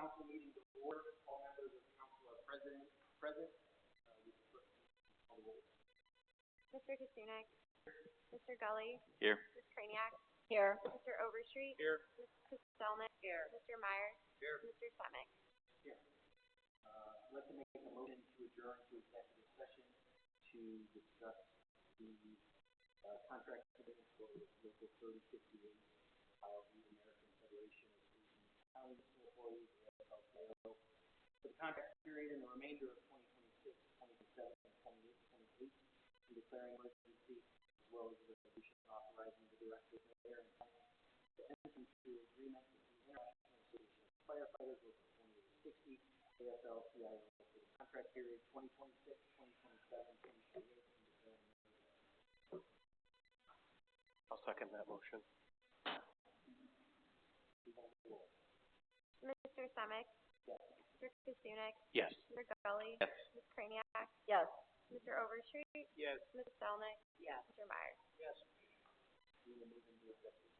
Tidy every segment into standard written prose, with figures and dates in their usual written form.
council meeting to order. All members of the council are present. Mr. Kasunik. Mr. Gully. Here. Ms. Kraniak. Here. Mr. Overstreet. Here. Ms. Kostelnik. Here. Mr. Meyer. Here. Mr. Semick. Here. I'd like to make a motion to adjourn to executive session to discuss the contract commitment for Local 3058, the American Federation of Asian County Employees, AFL-CIO, for the contract period and the remainder of 2026, 2027, and 28, and declaring emergency, as well as a resolution authorizing the director, mayor, and finance to enter into agreement with the International Association of Firefighters, Local 2860, AFL-CIO, for the contract period 2026, 2027, 2028, and declaring emergency. I'll second that motion. Mr. Semick. Yes. Mr. Kasunik. Yes. Mr. Gully. Yes. Ms. Kraniak. Yes. Mr. Overstreet. Yes. Ms. Kostelnik. Yes. Mr. Meyer. Yes. We will move into executive.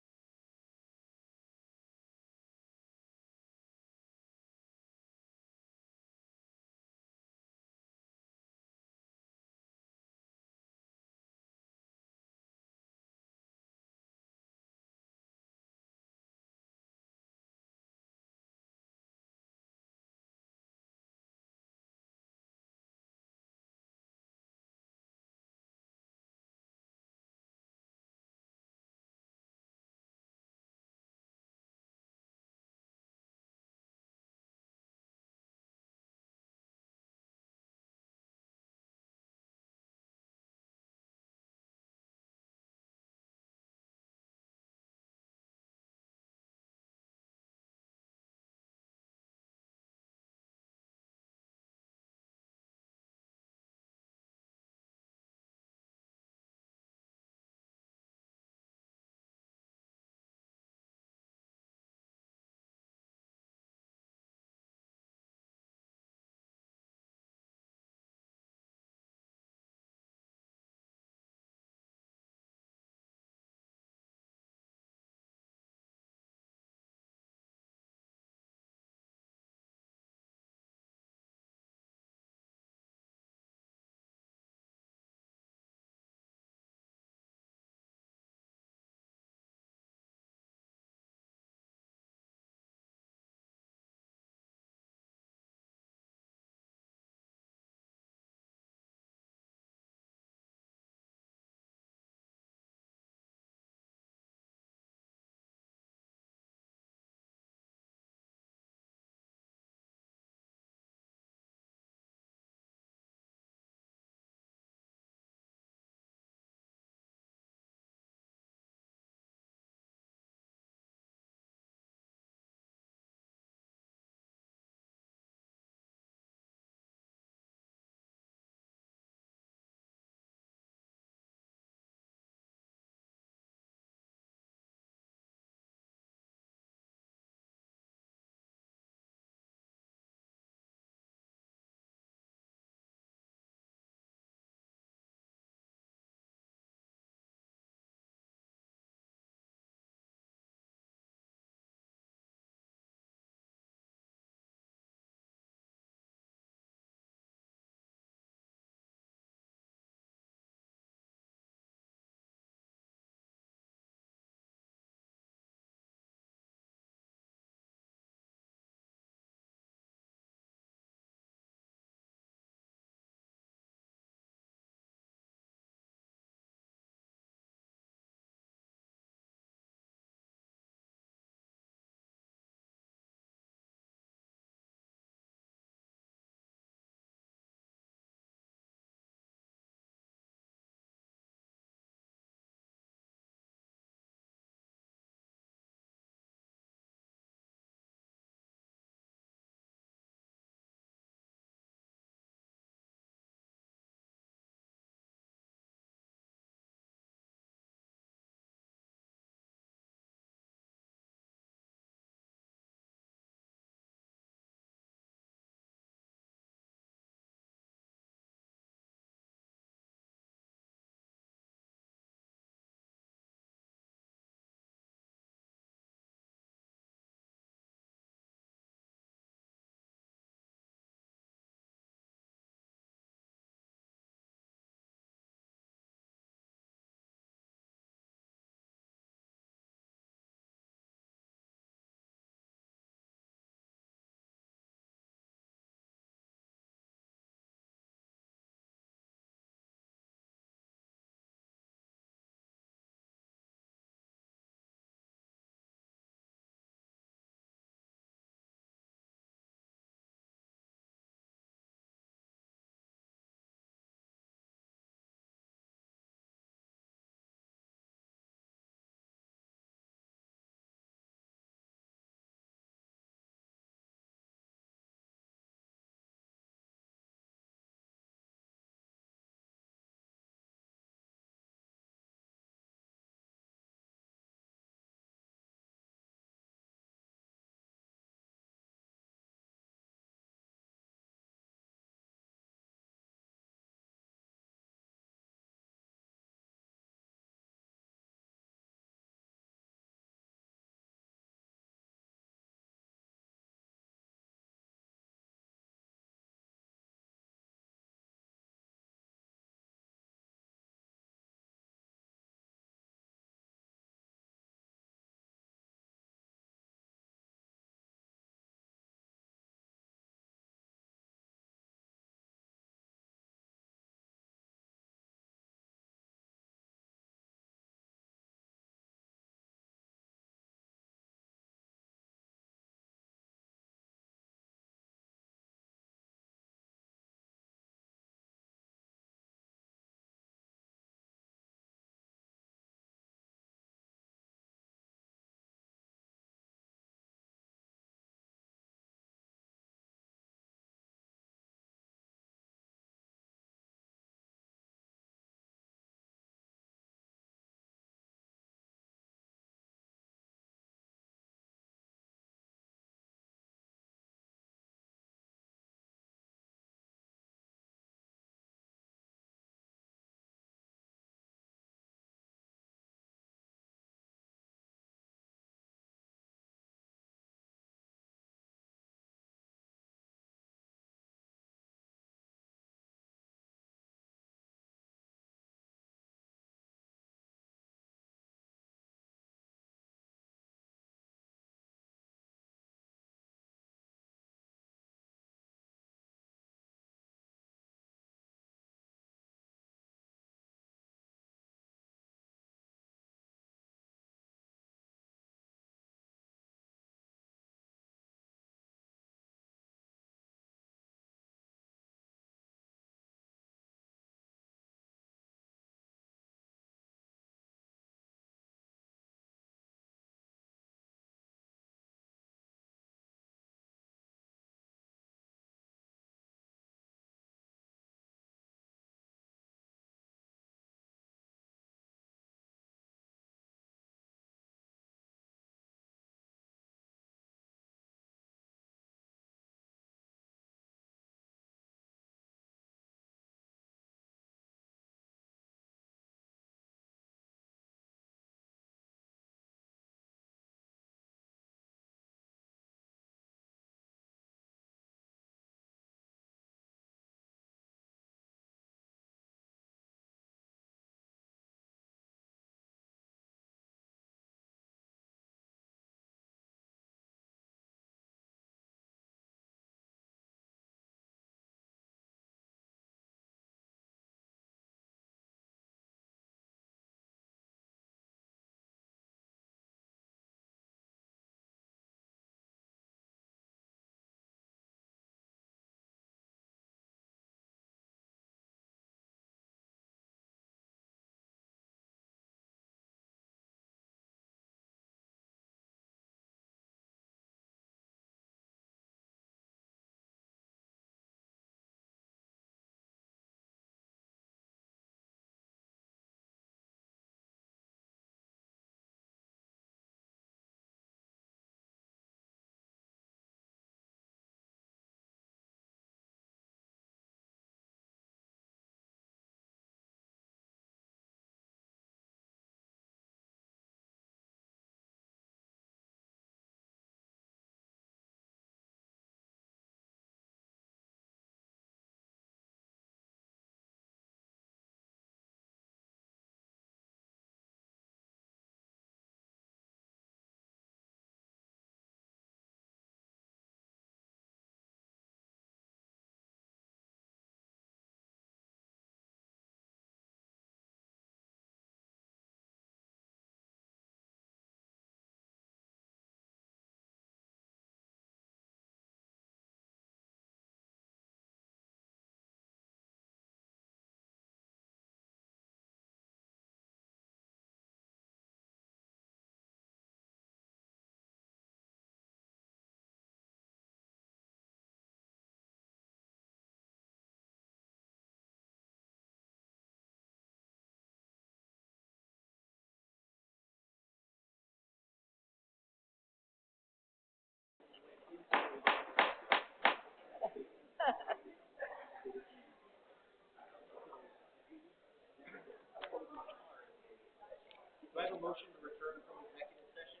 a motion to return from executive session?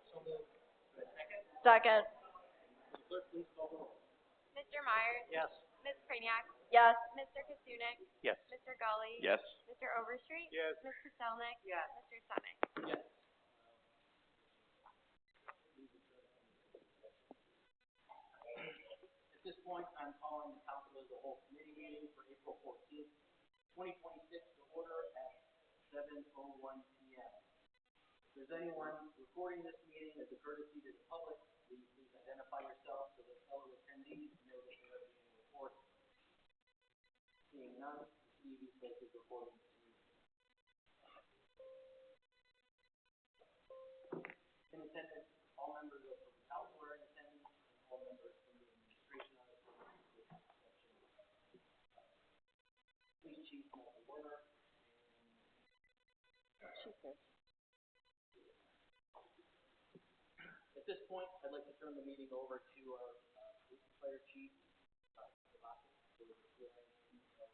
So moved. Second? Second. Clerk, please call the roll. Mr. Myers? Yes. Ms. Kraniak? Yes. Mr. Kasunik? Yes. Mr. Gully? Yes. Mr. Overstreet? Yes. Ms. Paselnik? Yes. Mr. Sunick? Yes. At this point, I'm calling the council as a whole committee meeting for April 14th, 2026 to order at 7:01 p.m. If there's anyone recording this meeting as a courtesy to the public, will you please identify yourself so that fellow attendees know that you are being recorded. Seeing none, the TV places recording this meeting. In attendance, all members of the council are in attendance, and all members from the administration are in attendance, with the exception of police chief Michael Werner and She said. at this point, I'd like to turn the meeting over to our police and fire chief, Devaki, for the swearing in of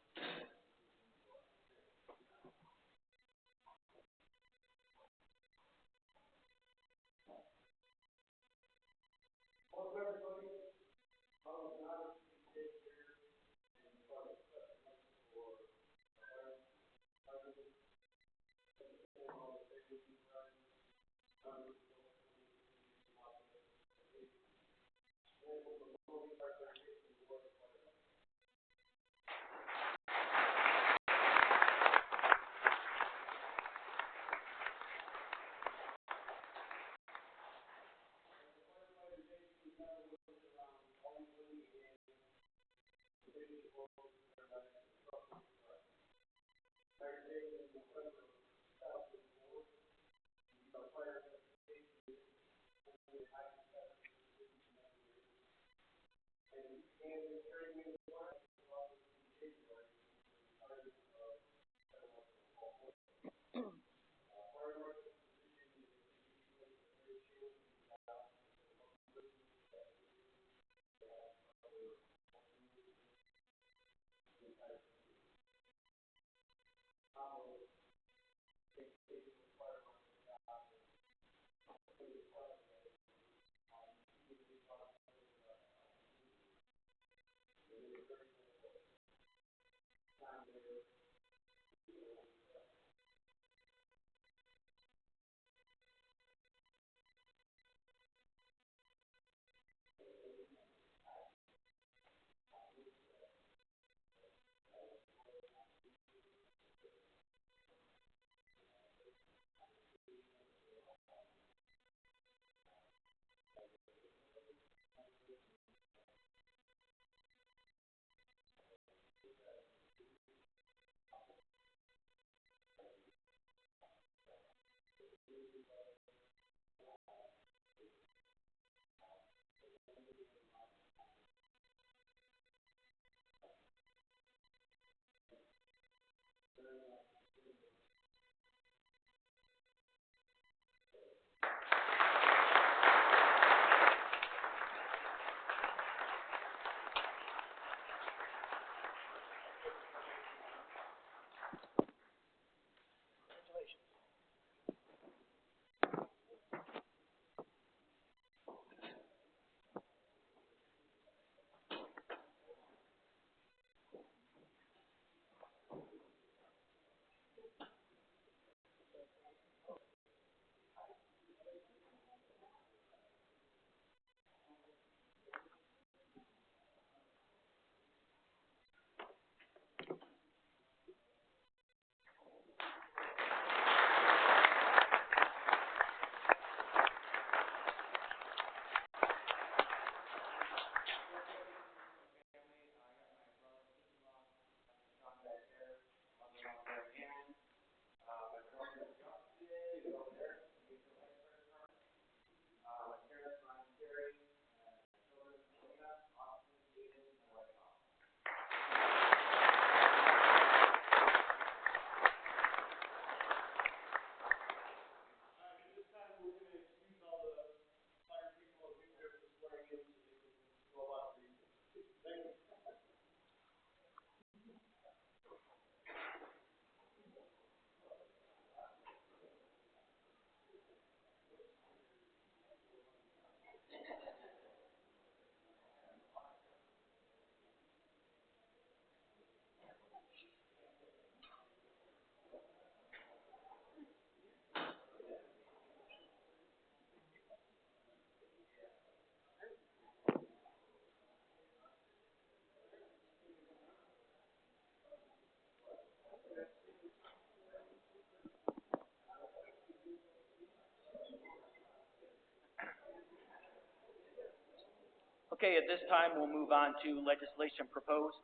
Okay, at this time, we'll move on to legislation proposed.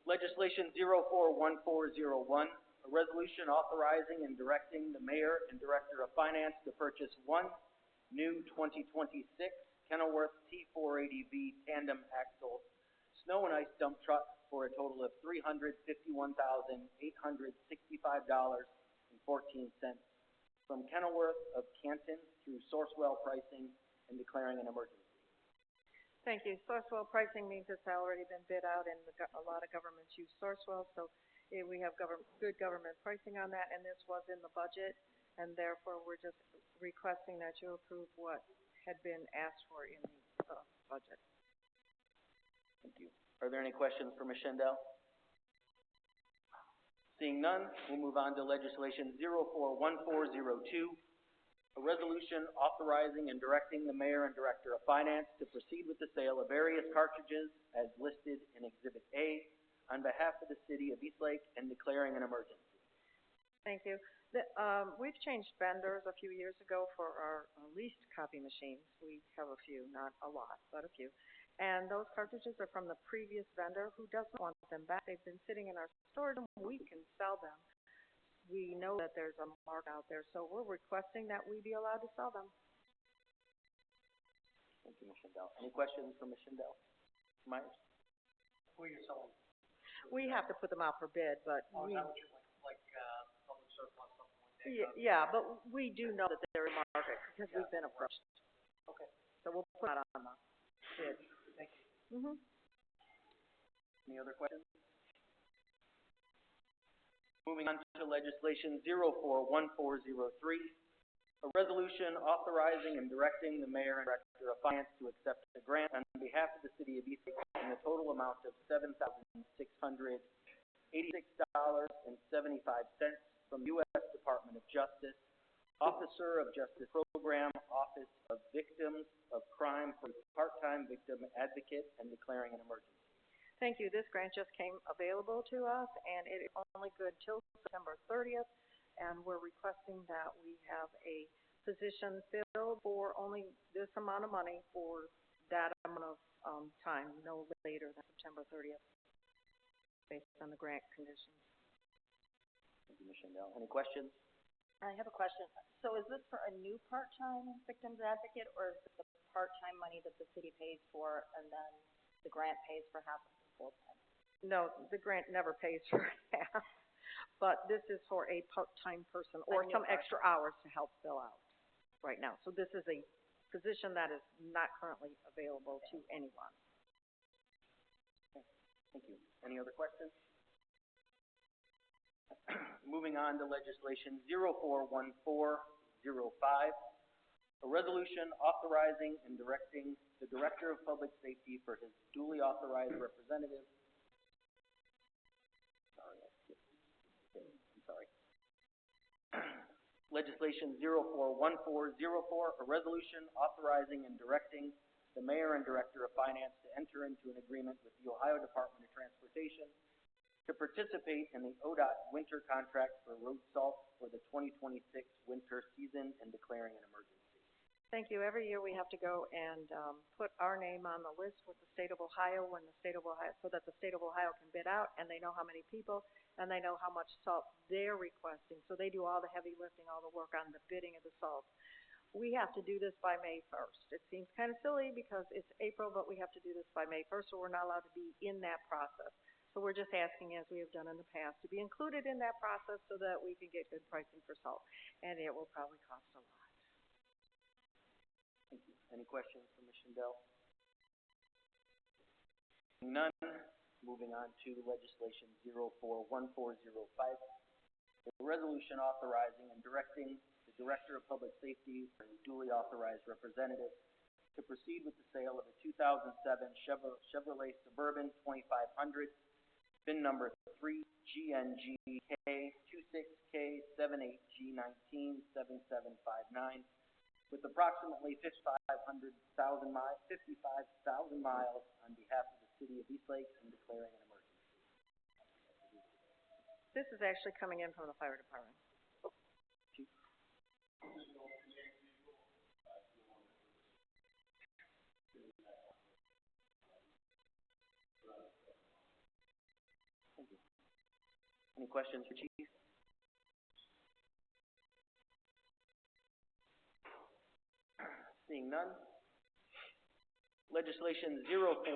Legislation 041401, a resolution authorizing and directing the mayor and director of finance to purchase one new 2026 Kenilworth T480V tandem axle snow and ice dump truck for a total of $351,865.14 from Kenilworth of Canton through Sourcewell Pricing and declaring an emergency. Thank you. Sourcewell pricing means it's already been bid out, and a lot of governments use Sourcewell, so we have good government pricing on that, and this was in the budget, and therefore we're just requesting that you approve what had been asked for in the budget. Thank you. Are there any questions for Ms. Shendell? Seeing none, we'll move on to legislation 041402, a resolution authorizing and directing the mayor and director of finance to proceed with the sale of various cartridges as listed in Exhibit A on behalf of the city of Eastlake and declaring an emergency. Thank you. We've changed vendors a few years ago for our leased copy machines. We have a few, not a lot, but a few. And those cartridges are from the previous vendor who doesn't want them back. They've been sitting in our storage and we can sell them. We know that there's a mark out there, so we're requesting that we be allowed to sell them. Thank you, Ms. Shendell. Any questions for Ms. Shendell? Myers? Who are you selling? We have to put them out for bid, but Is that what you're like public surplus, something like that? yeah, but we do know that they're in market because we've been approached. Okay. So we'll put that on the bid. Thank you. Any other questions? Moving on to legislation 041403, a resolution authorizing and directing the mayor and director of finance to accept a grant on behalf of the city of Eastlake in the total amount of $7,686.75 from U.S. Department of Justice, Officer of Justice Program, Office of Victims of Crime for part-time victim advocate, and declaring an emergency. Thank you. This grant just came available to us, and it is only good till September 30th, and we're requesting that we have a position filled for only this amount of money for that amount of time, no later than September 30th, based on the grant conditions. Thank you, Ms. Shendell. Any questions? I have a question. So is this for a new part-time victims advocate, or is it the part-time money that the city pays for and then the grant pays for half of the full-time? No, the grant never pays for half, but this is for a part-time person or some extra hours to help fill out right now. So this is a position that is not currently available to anyone. Okay. Thank you. Any other questions? Moving on to legislation 041405, a resolution authorizing and directing the Director of Public Safety for his duly authorized representative. Legislation 041404, a resolution authorizing and directing the Mayor and Director of Finance to enter into an agreement with the Ohio Department of Transportation to participate in the ODOT winter contract for road salt for the 2026 winter season and declaring an emergency. Thank you. Every year we have to go and put our name on the list with the state of Ohio when the state of Ohio, so that the state of Ohio can bid out and they know how many people and they know how much salt they're requesting. So they do all the heavy lifting, all the work on the bidding of the salt. We have to do this by May 1st. It seems kind of silly because it's April, but we have to do this by May 1st, so we're not allowed to be in that process. So we're just asking, as we have done in the past, to be included in that process so that we can get good pricing for salt. And it will probably cost a lot. Thank you. Any questions for Ms. Shendell? None. Moving on to legislation 041405, a resolution authorizing and directing the Director of Public Safety or his duly authorized representative to proceed with the sale of a 2007 Chevrolet Suburban 2500, VIN number 3GNG26K78G197759, with approximately 55,000 miles on behalf of the city of Eastlake and declaring an emergency. This is actually coming in from the fire department. Chief. Any questions for Chief? Seeing none. Legislation 041406,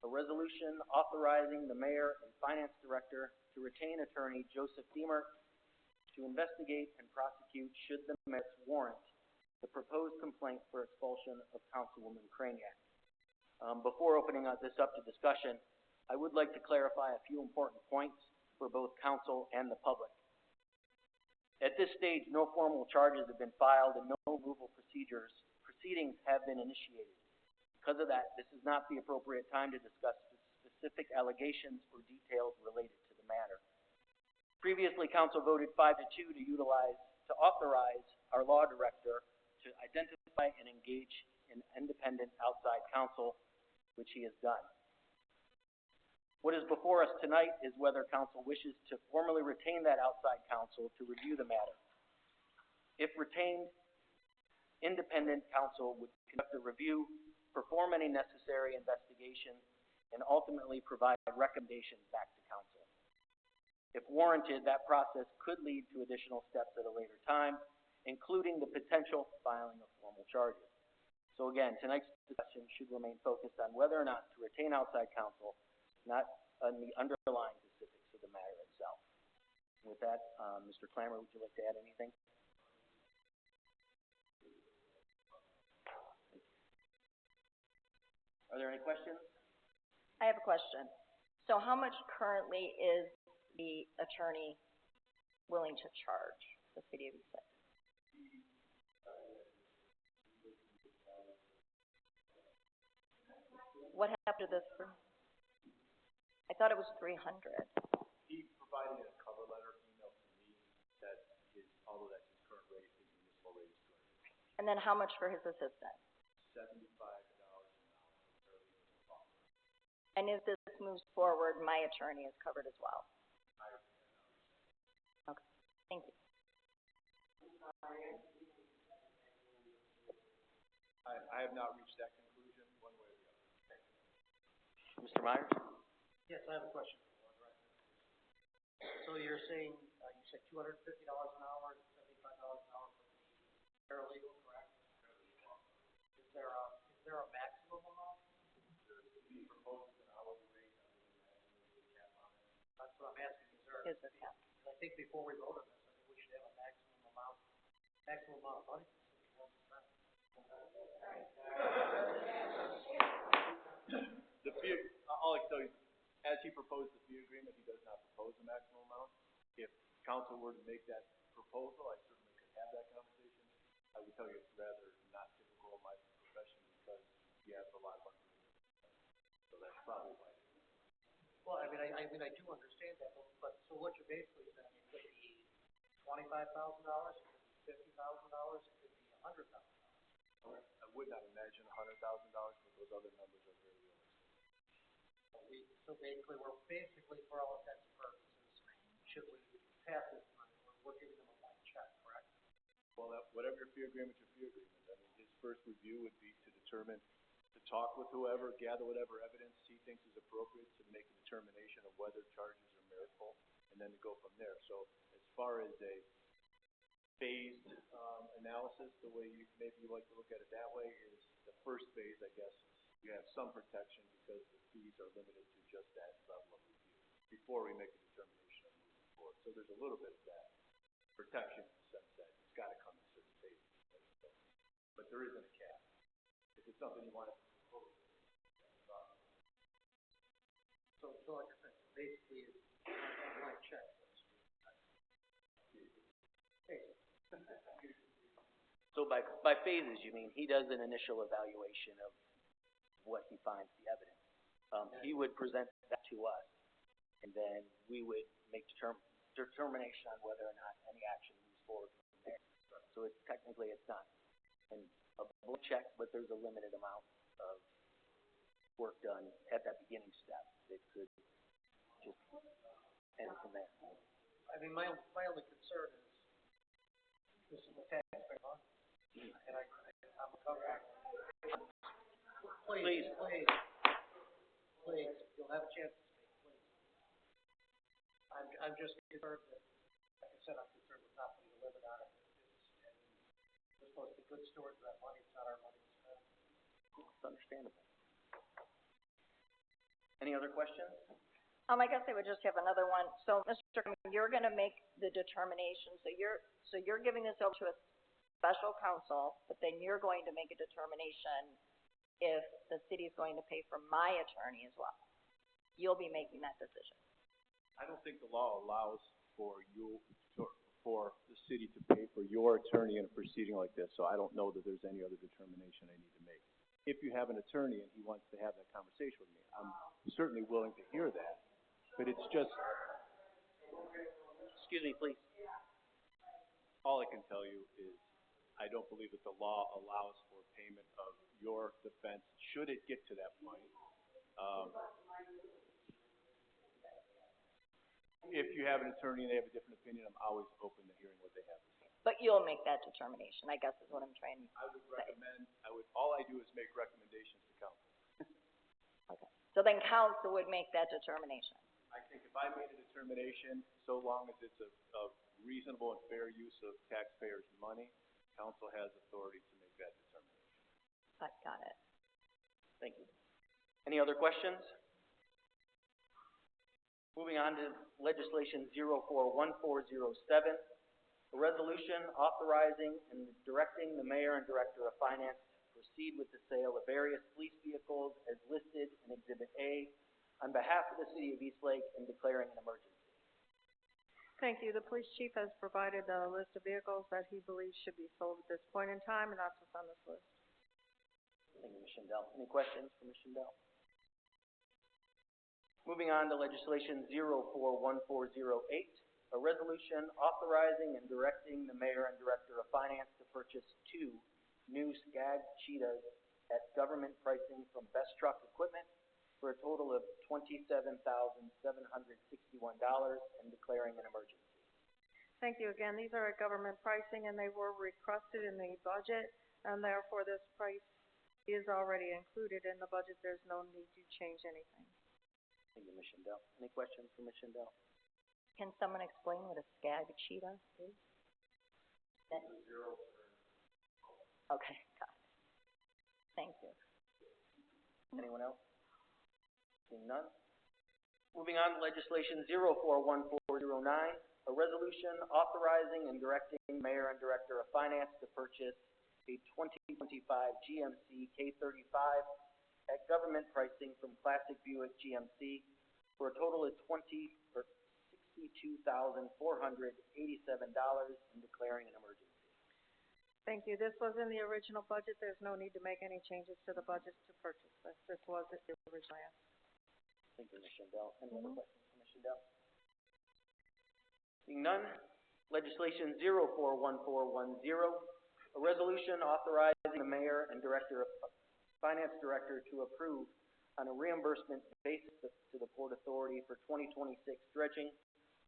a resolution authorizing the mayor and finance director to retain attorney Joseph Deemer to investigate and prosecute, should the merits warrant, the proposed complaint for expulsion of Councilwoman Kraniak. Before opening this up to discussion, I would like to clarify a few important points for both council and the public. At this stage, no formal charges have been filed and no removal proceedings have been initiated. Because of that, this is not the appropriate time to discuss specific allegations or details related to the matter. Previously, council voted 5-2 to authorize our law director to identify and engage an independent outside counsel, which he has done. What is before us tonight is whether council wishes to formally retain that outside counsel to review the matter. If retained, independent counsel would conduct a review, perform any necessary investigation, and ultimately provide recommendations back to council. If warranted, that process could lead to additional steps at a later time, including the potential filing of formal charges. So again, tonight's discussion should remain focused on whether or not to retain outside counsel, not on the underlying specifics of the matter itself. With that, Mr. Clammer, would you like to add anything? Are there any questions? I have a question. So how much currently is the attorney willing to charge the city of East Lake? What happened to this? I thought it was 300. He provided a cover letter email to me that is, although that's his current rate, his municipal rate is 200. And then how much for his assistant? $75 an hour. And if this moves forward, my attorney is covered as well. Okay, thank you. I have not reached that conclusion one way or the other. Mr. Myers? Yes, I have a question for you, right? So you're saying, you said $250 an hour, $75 an hour for the paralegal, correct? Is there a maximum amount? He proposes an hourly rate, cap on it. That's what I'm asking, Is there a cap? I think before we vote on this, I think we should have a maximum amount of money. The fee, all I can tell you, as he proposed the fee agreement, he does not propose a maximum amount. If council were to make that proposal, I certainly could have that conversation. I would tell you it's rather not typical of my profession because you have a lot of unbelievable. So that's probably why. Well, I mean, I do understand that, but so what you're basically saying, it could be $25,000, it could be $50,000, it could be $100,000. I would not imagine $100,000, but those other numbers are very realistic. So basically, for all intents and purposes, should we pass this money, we're giving them a blank check, correct? Well, whatever your fee agreement's your fee agreement. I mean, his first review would be to determine, to talk with whoever, gather whatever evidence he thinks is appropriate to make a determination of whether charges are meritful, and then to go from there. So as far as a phased analysis, the way maybe you like to look at it that way is the first phase, I guess, you have some protection because the fees are limited to just that level of review before we make a determination of moving forward. So there's a little bit of that protection in the sense that it's got to come in certain phases. But there isn't a cap. If it's something you want to propose, So like I said, basically, it's a blank check. So by phases, you mean he does an initial evaluation of what he finds the evidence. He would present that to us, and then we would make determination on whether or not any action moves forward from there. So it's technically it's done. And a blank check, but there's a limited amount of work done at that beginning step. It could just end from there. I mean, my only concern is this is the taxpayer money, and I'm covered. Please, you'll have a chance to speak, please. I'm just concerned that, like I said, I'm concerned with not putting a limit on it. And we're supposed to be good stewards of that money, it's not our money to spend. It's understandable. Any other questions? I guess I would just have another one. So, Mr. Chairman, you're gonna make the determination, so you're giving this over to a special counsel, but then you're going to make a determination if the city's going to pay for my attorney as well. You'll be making that decision. I don't think the law allows for for the city to pay for your attorney in a proceeding like this, so I don't know that there's any other determination I need to make. If you have an attorney and he wants to have that conversation with me, I'm certainly willing to hear that, but it's just, Excuse me, please. all I can tell you is I don't believe that the law allows for payment of your defense, should it get to that point. If you have an attorney and they have a different opinion, I'm always open to hearing what they have to say. But you'll make that determination, I guess is what I'm trying to I would recommend, all I do is make recommendations to council. okay. So then council would make that determination. I think if I made a determination, so long as it's a reasonable and fair use of taxpayers' money, council has authority to make that determination. Got it. Thank you. Any other questions? Moving on to legislation 041407, a resolution authorizing and directing the mayor and director of finance to proceed with the sale of various police vehicles as listed in Exhibit A on behalf of the city of Eastlake and declaring an emergency. Thank you. The police chief has provided a list of vehicles that he believes should be sold at this point in time, and that's what's on this list. Thank you, Ms. Schindel. Any questions for Ms. Schindel? Moving on to legislation 041408, a resolution authorizing and directing the mayor and director of finance to purchase 2 new Skag Cheetahs at government pricing from Best Truck Equipment for a total of $27,761 and declaring an emergency. Thank you again. These are at government pricing, and they were requested in the budget, and therefore this price is already included in the budget. There's no need to change anything. Thank you, Ms. Schindel. Any questions for Ms. Schindel? Can someone explain what a Skag Cheetah is? Okay, got it. Thank you. Anyone else? Seeing none. Moving on to legislation 041409, a resolution authorizing and directing mayor and director of finance to purchase a 2025 GMC K35 at government pricing from Classic Buick GMC for a total of $62,487 and declaring an emergency. Thank you. This was in the original budget. There's no need to make any changes to the budget to purchase this. This was the original ask. Thank you, Ms. Schindel. Any other questions for Ms. Schindel? Seeing none, legislation 041410, a resolution authorizing the mayor and finance director to approve on a reimbursement basis to the Port Authority for 2026 dredging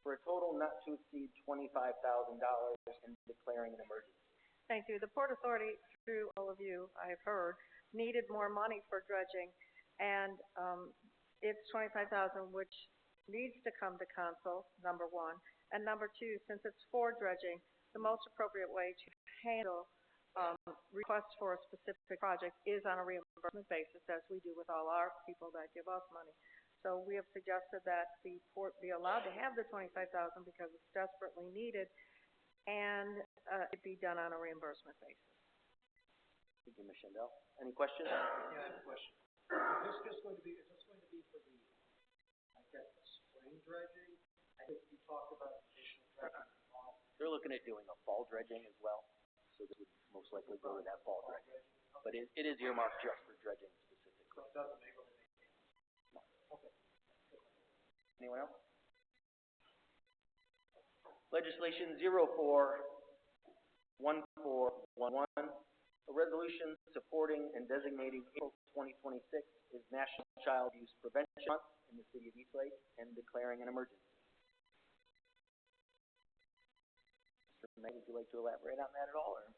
for a total not to exceed $25,000 and declaring an emergency. Thank you. The Port Authority, through all of you, I've heard, needed more money for dredging, and it's $25,000, which needs to come to council, number one, and number two, since it's for dredging, the most appropriate way to handle requests for a specific project is on a reimbursement basis, as we do with all our people that give us money. So we have suggested that the port be allowed to have the $25,000 because it's desperately needed, and it be done on a reimbursement basis. Thank you, Ms. Schindel. Any questions? Yeah, I have a question. Is this going to be for the, I guess, the spring dredging? I think you talked about additional dredging in the fall. They're looking at doing a fall dredging as well, so this would most likely go to that fall dredging. But it is earmarked just for dredging specifically. So it doesn't make it. No. Okay. Anyone else? Legislation 041411, a resolution supporting and designating April 2026 as National Child Abuse Prevention Month in the city of Eastlake and declaring an emergency. Mr. May, would you like to elaborate on that at all, or?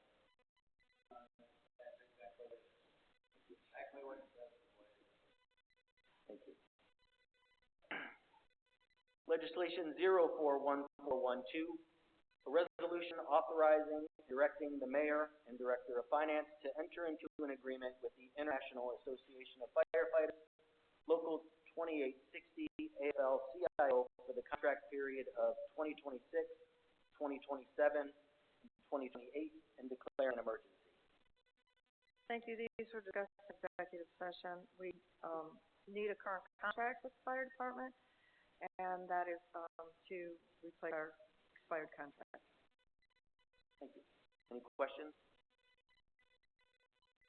That's exactly what it is. Exactly what it says. Thank you. Legislation 041412, a resolution authorizing, directing the mayor and director of finance to enter into an agreement with the International Association of Firefighters, Local 2860 AFL-CIO for the contract period of 2026, 2027, and 2028, and declare an emergency. Thank you. These were discussed in executive session. We, need a current contract with the fire department, and that is, to replace our expired contract. Thank you. Any questions?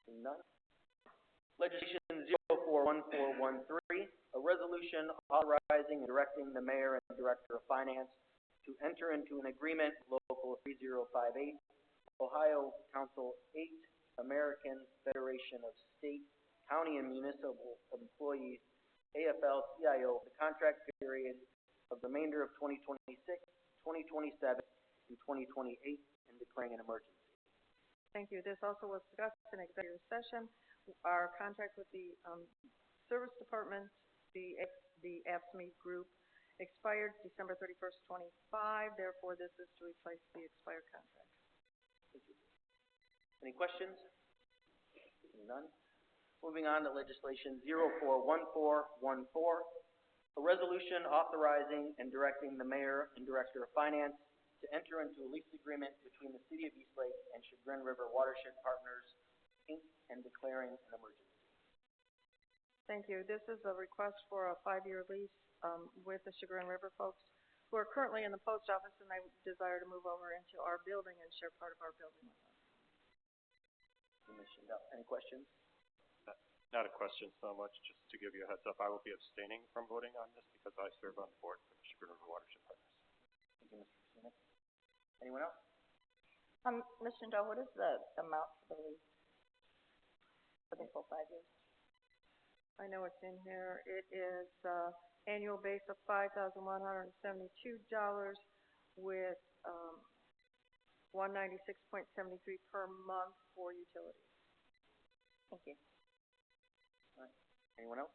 Seeing none. Legislation 041413, a resolution authorizing and directing the mayor and director of finance to enter into an agreement with Local 3058, Ohio Council 8, American Federation of State, County, and Municipal Employees, AFL-CIO, the contract period of the remainder of 2026, 2027, and 2028, and declaring an emergency. Thank you. This also was discussed in executive session. Our contract with the, service department, the AFSCME group, expired December 31st, 25. Therefore, this is to replace the expired contract. Thank you. Any questions? None. Moving on to legislation 041414, a resolution authorizing and directing the mayor and director of finance to enter into a lease agreement between the City of Eastlake and Chagrin River Watershed Partners, Inc., and declaring an emergency. Thank you. This is a request for a 5-year lease, with the Chagrin River folks who are currently in the post office, and they desire to move over into our building and share part of our building with us. Any questions? Not a question so much, just to give you a heads up, I will be abstaining from voting on this because I serve on the board for the Chagrin River Watershed Partners. Thank you, Mr. Kusinek. Anyone else? Ms. Jindal, what is the amount for the lease? For the full 5 years? I know it's in here. It is, annual base of $5,172 with, $196.73 per month for utilities. Thank you. All right. Anyone else?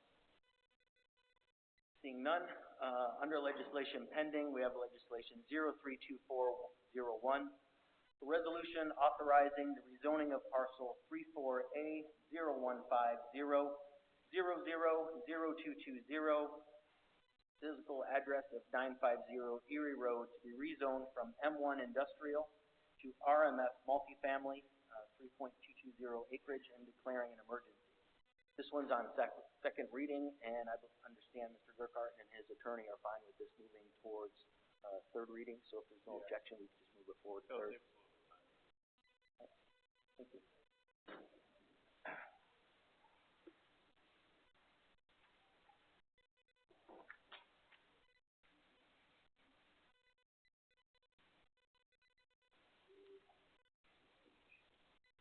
Seeing none, under legislation pending, we have legislation 032401, a resolution authorizing the rezoning of parcel 34A0150000220, physical address of 950 Erie Road, to be rezoned from M1 Industrial to RMF Multifamily, 3.220 acreage, and declaring an emergency. This one's on second reading, and I understand Mr. Gerkart and his attorney are fine with this moving towards third reading, so if there's no objection, we can just move it forward to third. Thank you.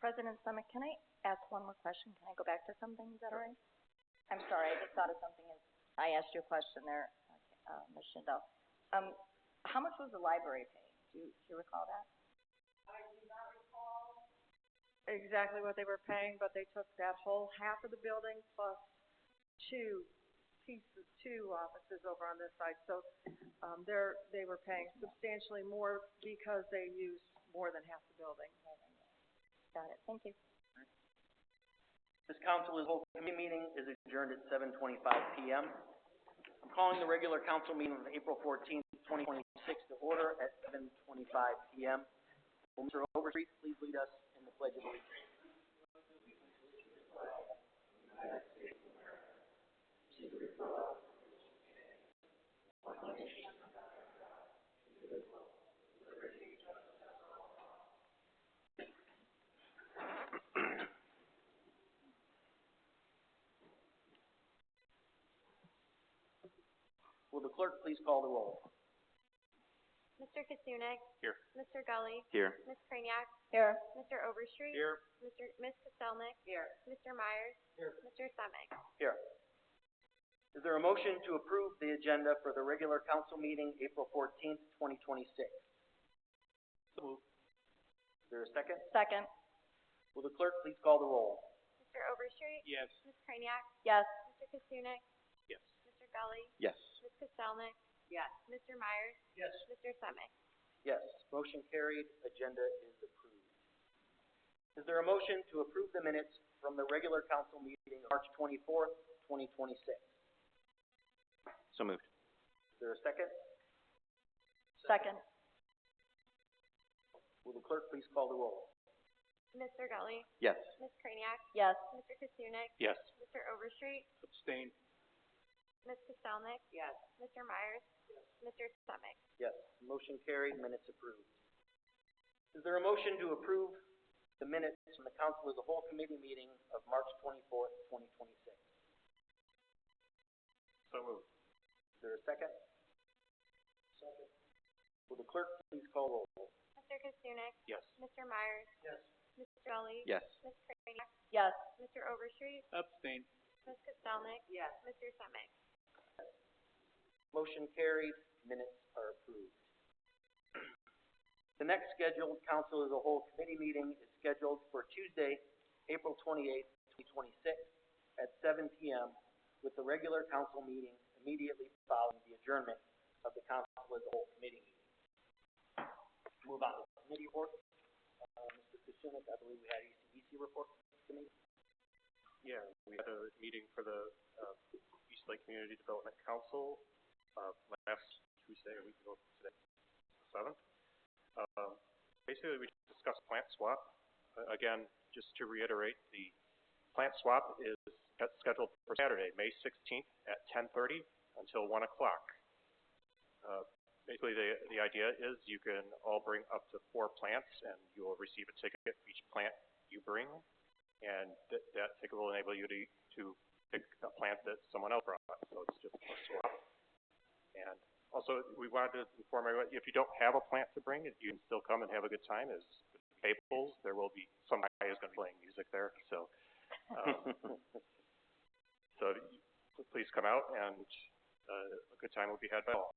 President Summit, can I ask one more question? Can I go back to something? Is that all right? I'm sorry, I just thought of something as I asked you a question there, Ms. Jindal. How much was the library paying? Do you recall that? Exactly what they were paying, but they took that whole half of the building plus two offices over on this side. So, they were paying substantially more because they used more than half the building. Got it. Thank you. This council's whole committee meeting is adjourned at 7:25 p.m. I'm calling the regular council meeting of April 14th, 2026 to order at 7:25 p.m. Will Mr. Overstreet please lead us in the Pledge of Allegiance? Will the clerk please call the roll? Mr. Kusinek? Here. Mr. Gully? Here. Ms. Kraniak? Here. Mr. Overstreet? Here. Ms. Koselnik? Here. Mr. Myers? Here. Mr. Summit? Here. Is there a motion to approve the agenda for the regular council meeting, April 14th, 2026? So moved. Is there a second? Second. Will the clerk please call the roll? Mr. Overstreet? Yes. Ms. Kraniak? Yes. Mr. Kusinek? Yes. Mr. Gully? Yes. Ms. Koselnik? Yes. Mr. Myers? Yes. Mr. Semick? Yes, motion carried, agenda is approved. Is there a motion to approve the minutes from the regular council meeting of March 24th, 2026? So moved. Is there a second? Second. Will the clerk please call the roll? Mr. Gully? Yes. Ms. Kraniak? Yes. Mr. Kasunik? Yes. Mr. Overstreet? Abstain. Ms. Castelnick? Yes. Mr. Myers? Yes. Mr. Semick? Yes, motion carried, minutes approved. Is there a motion to approve the minutes from the council as a whole committee meeting of March 24th, 2026? So moved. Is there a second? Second. Will the clerk please call roll? Mr. Kasunik? Yes. Mr. Myers? Yes. Mr. Gully? Yes. Ms. Kraniak? Yes. Mr. Overstreet? Abstain. Ms. Castelnick? Yes. Mr. Semick? Motion carried, minutes are approved. The next scheduled council as a whole committee meeting is scheduled for Tuesday, April 28th, 2026 at 7 p.m. with the regular council meeting immediately following the adjournment of the council as a whole committee meeting. Move on to committee report. Mr. Kusunik, I believe we had ECDC report committee. Yeah, we had a meeting for the East Lake Community Development Council last Tuesday, a week ago today, 7th. Basically, we discussed plant swap. Again, just to reiterate, the plant swap is scheduled for Saturday, May 16th at 10:30 until 1 o'clock. Basically, the idea is you can all bring up to 4 plants, and you will receive a ticket for each plant you bring, and that ticket will enable you to pick a plant that someone else brought. So it's just a swap. And also, we wanted to inform everyone, if you don't have a plant to bring, you can still come and have a good time. As tables, there will be some guy who's going to be playing music there. So, so please come out, and a good time will be had by all.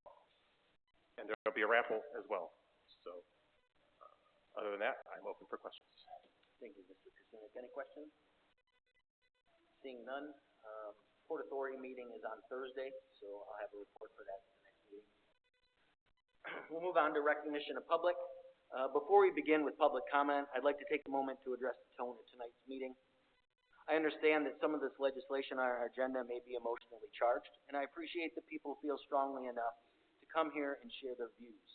And there will be a raffle as well. So, other than that, I'm open for questions. Thank you, Mr. Kusunik. Any questions? Seeing none, Port Authority meeting is on Thursday, so I'll have a report for that at the next meeting. We'll move on to recognition of public. Before we begin with public comment, I'd like to take a moment to address the tone of tonight's meeting. I understand that some of this legislation on our agenda may be emotionally charged, and I appreciate that people feel strongly enough to come here and share their views.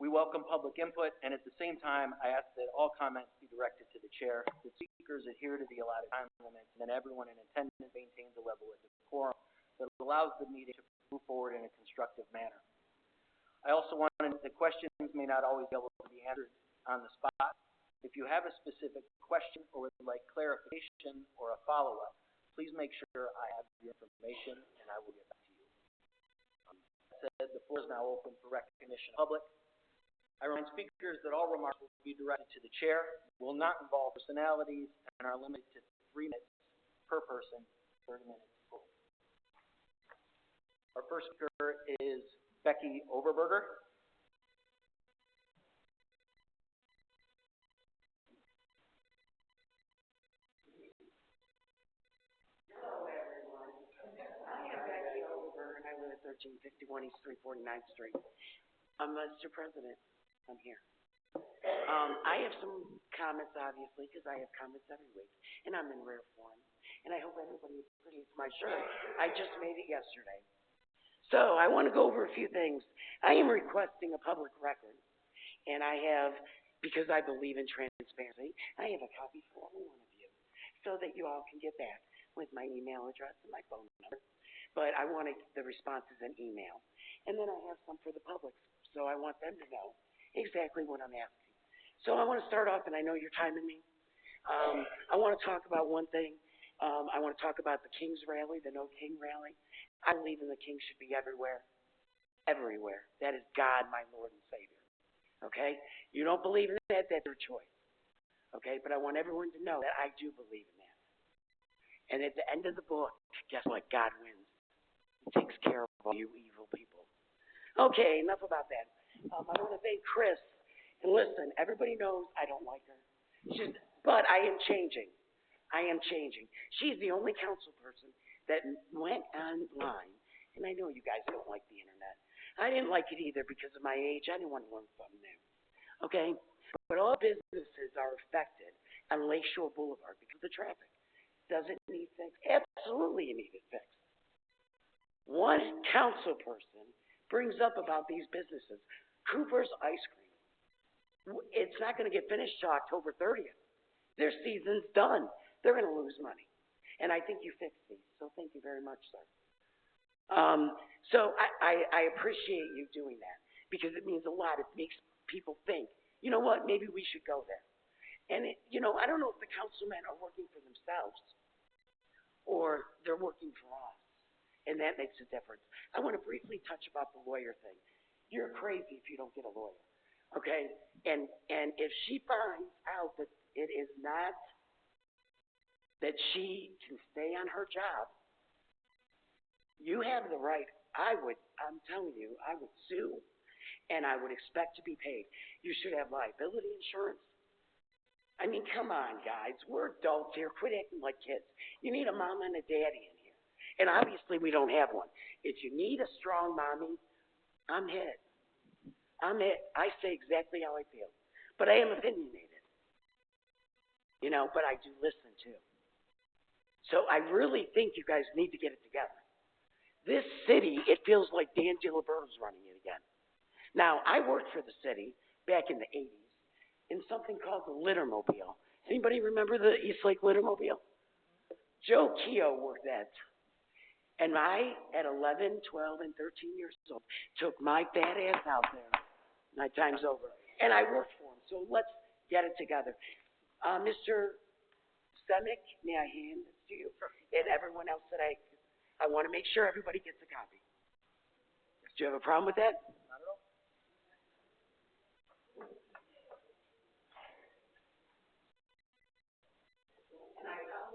We welcome public input, and at the same time, I ask that all comments be directed to the chair, that speakers adhere to the allotted time limits, and that everyone in attendance maintains a level of decorum that allows the meeting to move forward in a constructive manner. I also want to note that questions may not always be able to be answered on the spot. If you have a specific question or would like clarification or a follow-up, please make sure I have your information, and I will get back to you. That said, the floor is now open for recognition of public. I remind speakers that all remarks will be directed to the chair, will not involve personalities, and are limited to 3 minutes per person, 30 minutes full. Our first speaker is Becky Overberger. Hello, everyone. I am Becky Overberger, and I live at 1351 East 349th Street. Mr. President, I'm here. I have some comments, obviously, because I have comments every week, and I'm in rare form. And I hope everybody appreciates my shirt. I just made it yesterday. So I want to go over a few things. I am requesting a public record, and I have, because I believe in transparency, I have a copy for every one of you, so that you all can get that with my email address and my phone number. But I want the responses in email. And then I have some for the public, so I want them to know exactly what I'm asking. So I want to start off, and I know you're timing me. I want to talk about one thing. I want to talk about the King's Rally, the No King Rally. I believe in the King should be everywhere. Everywhere. That is God, my Lord and Savior. Okay? You don't believe in that, that's your choice. Okay? But I want everyone to know that I do believe in that. And at the end of the book, guess what? God wins. He takes care of all you evil people. Okay, enough about that. I want to thank Chris. And listen, everybody knows I don't like her. But I am changing. I am changing. She's the only council person that went online And I know you guys don't like the internet. I didn't like it either because of my age. I didn't want to learn something new. Okay? But all businesses are affected on Lakeshore Boulevard because of the traffic. Does it need fixed? Absolutely it needed fixed. One council person brings up about these businesses. Cooper's Ice Cream. It's not going to get finished till October 30th. Their season's done. They're going to lose money. And I think you fixed these, so thank you very much, sir. So I appreciate you doing that because it means a lot. It makes people think, you know what, maybe we should go there. And, I don't know if the councilmen are working for themselves or they're working for us. And that makes a difference. I want to briefly touch about the lawyer thing. You're crazy if you don't get a lawyer, okay? And if she finds out that it is not, that she can stay on her job, you have the right. I'm telling you, I would sue, and I would expect to be paid. You should have liability insurance. I mean, come on, guys. We're adults here. Quit acting like kids. You need a mom and a daddy in here. And obviously we don't have one. If you need a strong mommy, I'm it. I say exactly how I feel. But I am opinionated. But I do listen too. So I really think you guys need to get it together. This city, it feels like Dan Gilberto's running it again. Now, I worked for the city back in the 80s in something called the Littermobile. Anybody remember the Eastlake Littermobile? Joe Keogh worked that. And I, at 11, 12, and 13 years old, took my fat ass out there. My time's over. And I worked for him. So let's get it together. Mr. Semick, may I hand this to you? And everyone else that I want to make sure everybody gets a copy. Do you have a problem with that? Not at all.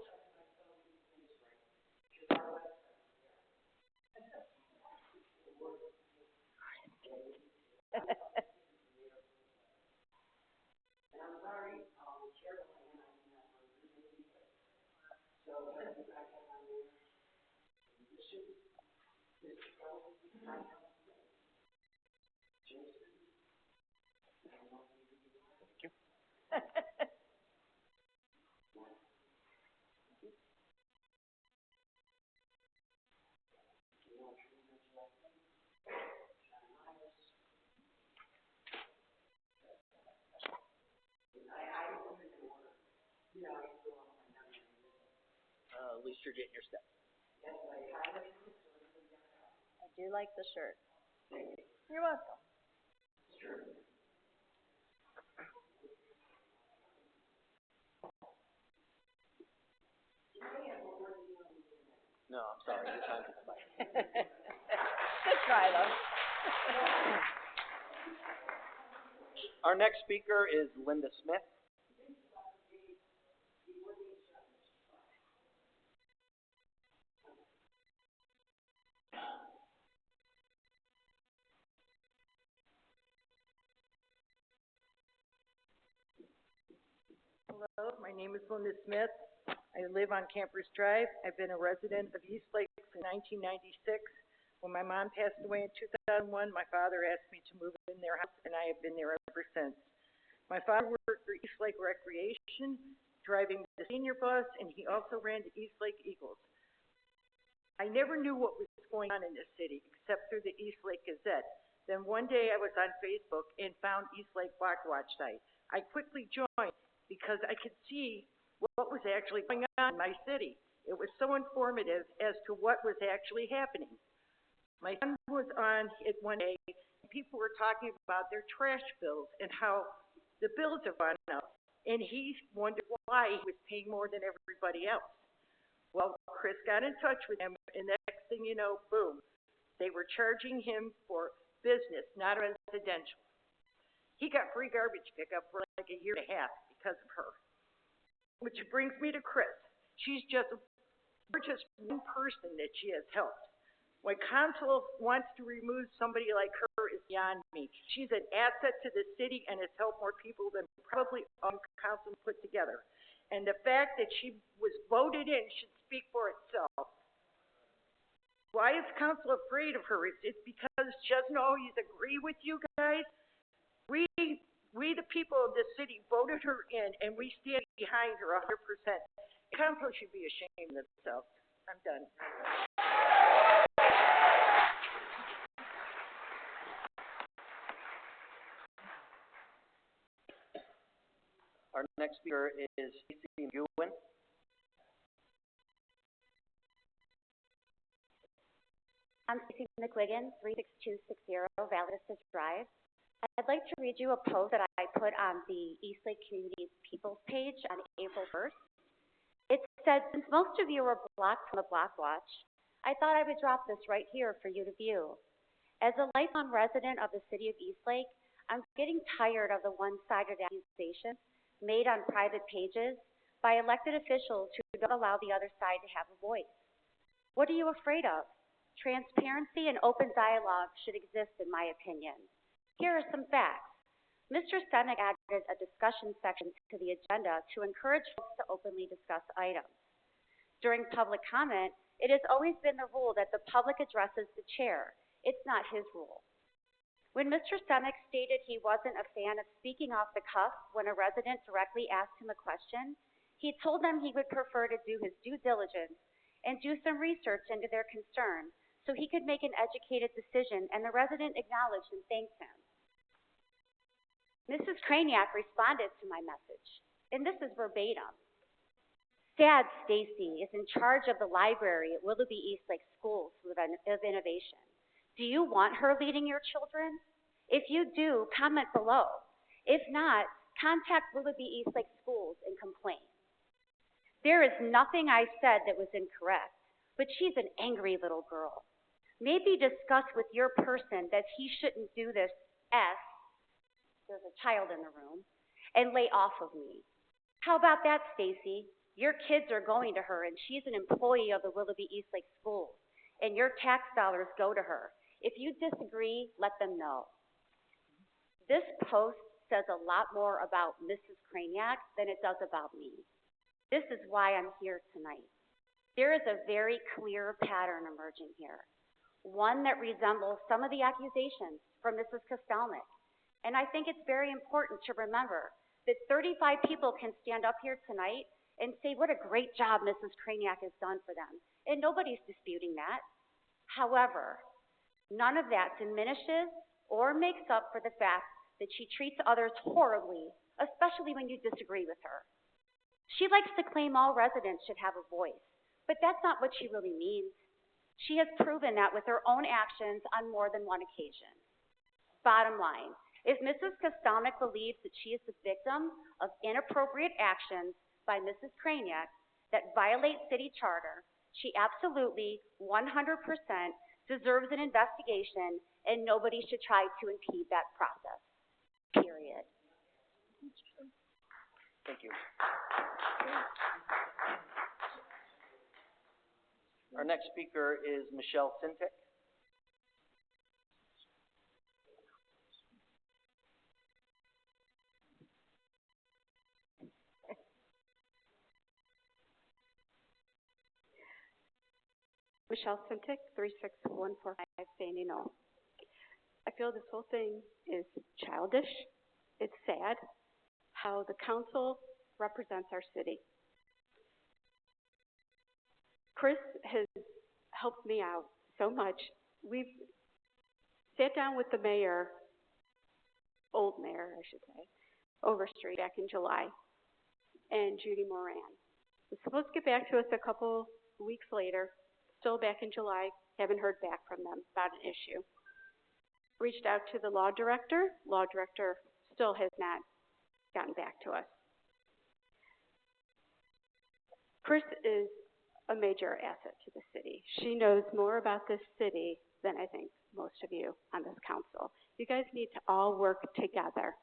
At least you're getting your steps. I do like the shirt. You're welcome. No, I'm sorry. Your time's expired. Good try, though. Our next speaker is Linda Smith. Hello, my name is Linda Smith. I live on Campers Drive. I've been a resident of Eastlake since 1996. When my mom passed away in 2001, my father asked me to move in their house, and I have been there ever since. My father worked for Eastlake Recreation, driving the senior bus, and he also ran the Eastlake Eagles. I never knew what was going on in this city, except through the Eastlake Gazette. Then one day I was on Facebook and found Eastlake Block Watch site. I quickly joined because I could see what was actually going on in my city. It was so informative as to what was actually happening. My son was on it one day, and people were talking about their trash bills and how the bills have gone up, and he wondered why he was paying more than everybody else. Well, Chris got in touch with him, and next thing you know, boom, they were charging him for business, not residential. He got free garbage pickup for like a year and a half because of her. Which brings me to Chris. We're just one person that she has helped. Why council wants to remove somebody like her is beyond me. She's an asset to the city and has helped more people than probably all council put together. And the fact that she was voted in should speak for itself. Why is council afraid of her? It's because she doesn't always agree with you guys. We, the people of this city, voted her in, and we stand behind her 100%. Council should be ashamed of themselves. I'm done. Our next speaker is Stacey McEwen. I'm Stacey McEwen, 36260 Valley Vista Drive. I'd like to read you a post that I put on the Eastlake Community People's page on April 1st. It said, since most of you are blocked from the block watch, I thought I would drop this right here for you to view. As a lifelong resident of the city of Eastlake, I'm getting tired of the one-sided accusations made on private pages by elected officials who don't allow the other side to have a voice. What are you afraid of? Transparency and open dialogue should exist, in my opinion. Here are some facts. Mr. Senek added a discussion section to the agenda to encourage folks to openly discuss items. During public comment, it has always been the rule that the public addresses the chair. It's not his rule. When Mr. Senek stated he wasn't a fan of speaking off the cuff when a resident directly asked him a question, he told them he would prefer to do his due diligence and do some research into their concern so he could make an educated decision, and the resident acknowledged and thanked him. Mrs. Kraniak responded to my message, and this is verbatim. Sad Stacy is in charge of the library at Willoughby Eastlake Schools of Innovation. Do you want her leading your children? If you do, comment below. If not, contact Willoughby Eastlake Schools and complain. There is nothing I said that was incorrect, but she's an angry little girl. Maybe discuss with your person that he shouldn't do this there's a child in the room, and lay off of me. How about that, Stacy? Your kids are going to her, and she's an employee of the Willoughby Eastlake Schools, and your tax dollars go to her. If you disagree, let them know. This post says a lot more about Mrs. Kraniak than it does about me. This is why I'm here tonight. There is a very clear pattern emerging here, one that resembles some of the accusations from Mrs. Kostelnik. And I think it's very important to remember that 35 people can stand up here tonight and say what a great job Mrs. Kraniak has done for them. And nobody's disputing that. However, none of that diminishes or makes up for the fact that she treats others horribly, especially when you disagree with her. She likes to claim all residents should have a voice, but that's not what she really means. She has proven that with her own actions on more than one occasion. Bottom line, if Mrs. Kostelnik believes that she is the victim of inappropriate actions by Mrs. Kraniak that violate city charter, she absolutely, 100%, deserves an investigation, and nobody should try to impede that process. Period. Thank you. Our next speaker is Michelle Sintek. Michelle Sintek, 36145 Sandy Knoll. I feel this whole thing is childish. It's sad how the council represents our city. Chris has helped me out so much. We've sat down with the mayor, old mayor, I should say, Overstreet back in July, and Judy Moran. Was supposed to get back to us a couple weeks later, still back in July, haven't heard back from them about an issue. Reached out to the law director still has not gotten back to us. Chris is a major asset to the city. She knows more about this city than I think most of you on this council. You guys need to all work together.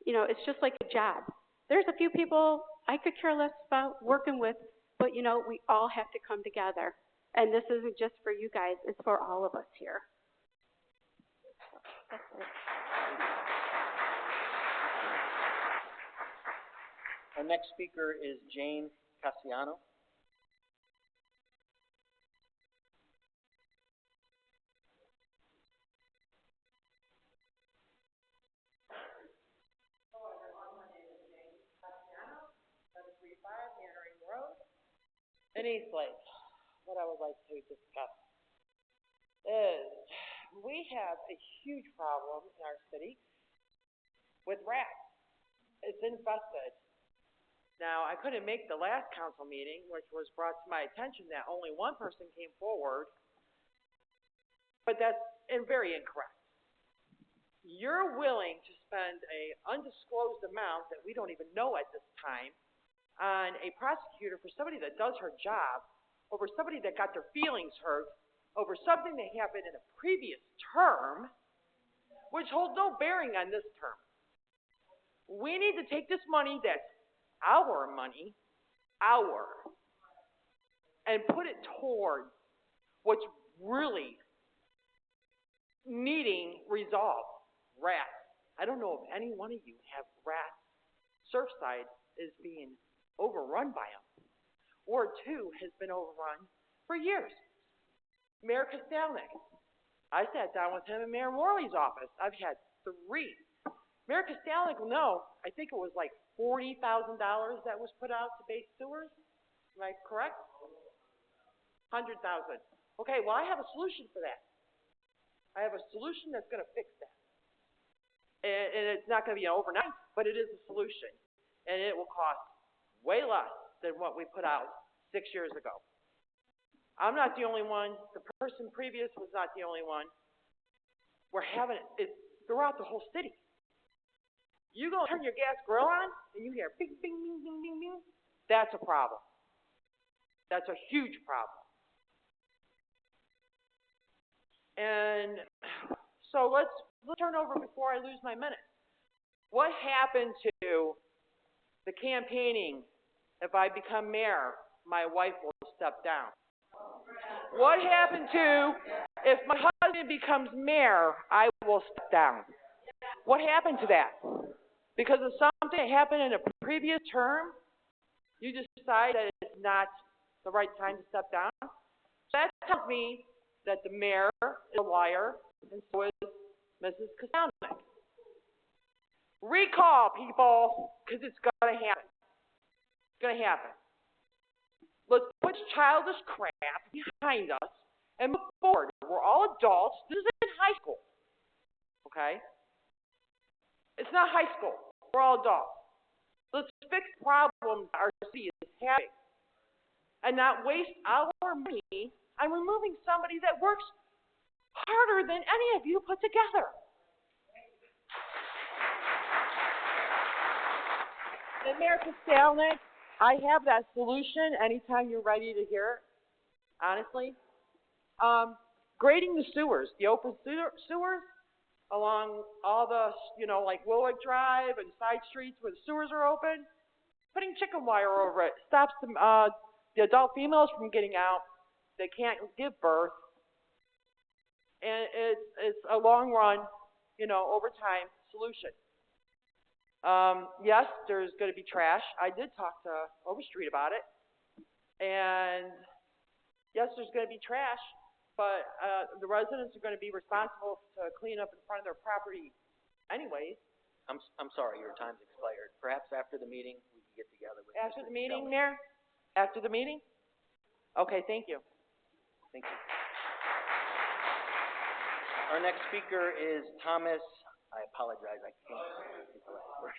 You know, it's just like a job. There's a few people I could care less about working with, but you know, we all have to come together. And this isn't just for you guys, it's for all of us here. That's it. Our next speaker is Jane Cassiano. in Eastlake, what I would like to discuss is we have a huge problem in our city with rats. It's infested. Now, I couldn't make the last council meeting, which was brought to my attention that only one person came forward, but that's very incorrect. You're willing to spend a undisclosed amount that we don't even know at this time on a prosecutor for somebody that does her job, over somebody that got their feelings hurt, over something that happened in a previous term, which holds no bearing on this term. We need to take this money that's our money, and put it towards what's really needing resolve. Rats. I don't know if any one of you have rats. Surfside is being overrun by them. Ward 2 has been overrun for years. Mayor Kostelnik. I sat down with him in Mayor Morley's office. I've had 3. Mayor Kostelnik will know, I think it was like $40,000 that was put out to base sewers. Am I correct? 100,000. Okay, well, I have a solution for that. I have a solution that's going to fix that. And it's not going to be overnight, but it is a solution. And it will cost way less than what we put out 6 years ago. I'm not the only one. The person previous was not the only one. We're having it throughout the whole city. You go turn your gas grill on, and you hear bing, bing, bing, bing, bing, bing. That's a problem. That's a huge problem. And so let's turn over before I lose my minute. What happened to the campaigning? If I become mayor, my wife will step down. What happened to if my husband becomes mayor, I will step down? What happened to that? Because of something that happened in a previous term, you decide that it's not the right time to step down? So that tells me that the mayor is a liar, and so is Mrs. Kostelnik. Recall, people, because it's going to happen. It's going to happen. Let's put childish crap behind us and move forward. We're all adults. This isn't high school. Okay? It's not high school. We're all adults. Let's fix problems our city is having and not waste our money on removing somebody that works harder than any of you put together. And Mayor Kostelnik, I have that solution anytime you're ready to hear it, honestly. Grading the sewers, the open sewers along all the, like Wilwick Drive and side streets where the sewers are open, putting chicken wire over it stops the adult females from getting out. They can't give birth. And it's a long run, over time solution. Yes, there's going to be trash. I did talk to Overstreet about it. And yes, there's going to be trash, but the residents are going to be responsible to clean up in front of their property anyways. I'm sorry, your time's expired. Perhaps after the meeting, we can get together with After Mr. the meeting, Kostelnik. Mayor? After the meeting? Okay, thank you. Thank you. Our next speaker is Thomas, I apologize, I can't repeat the last word.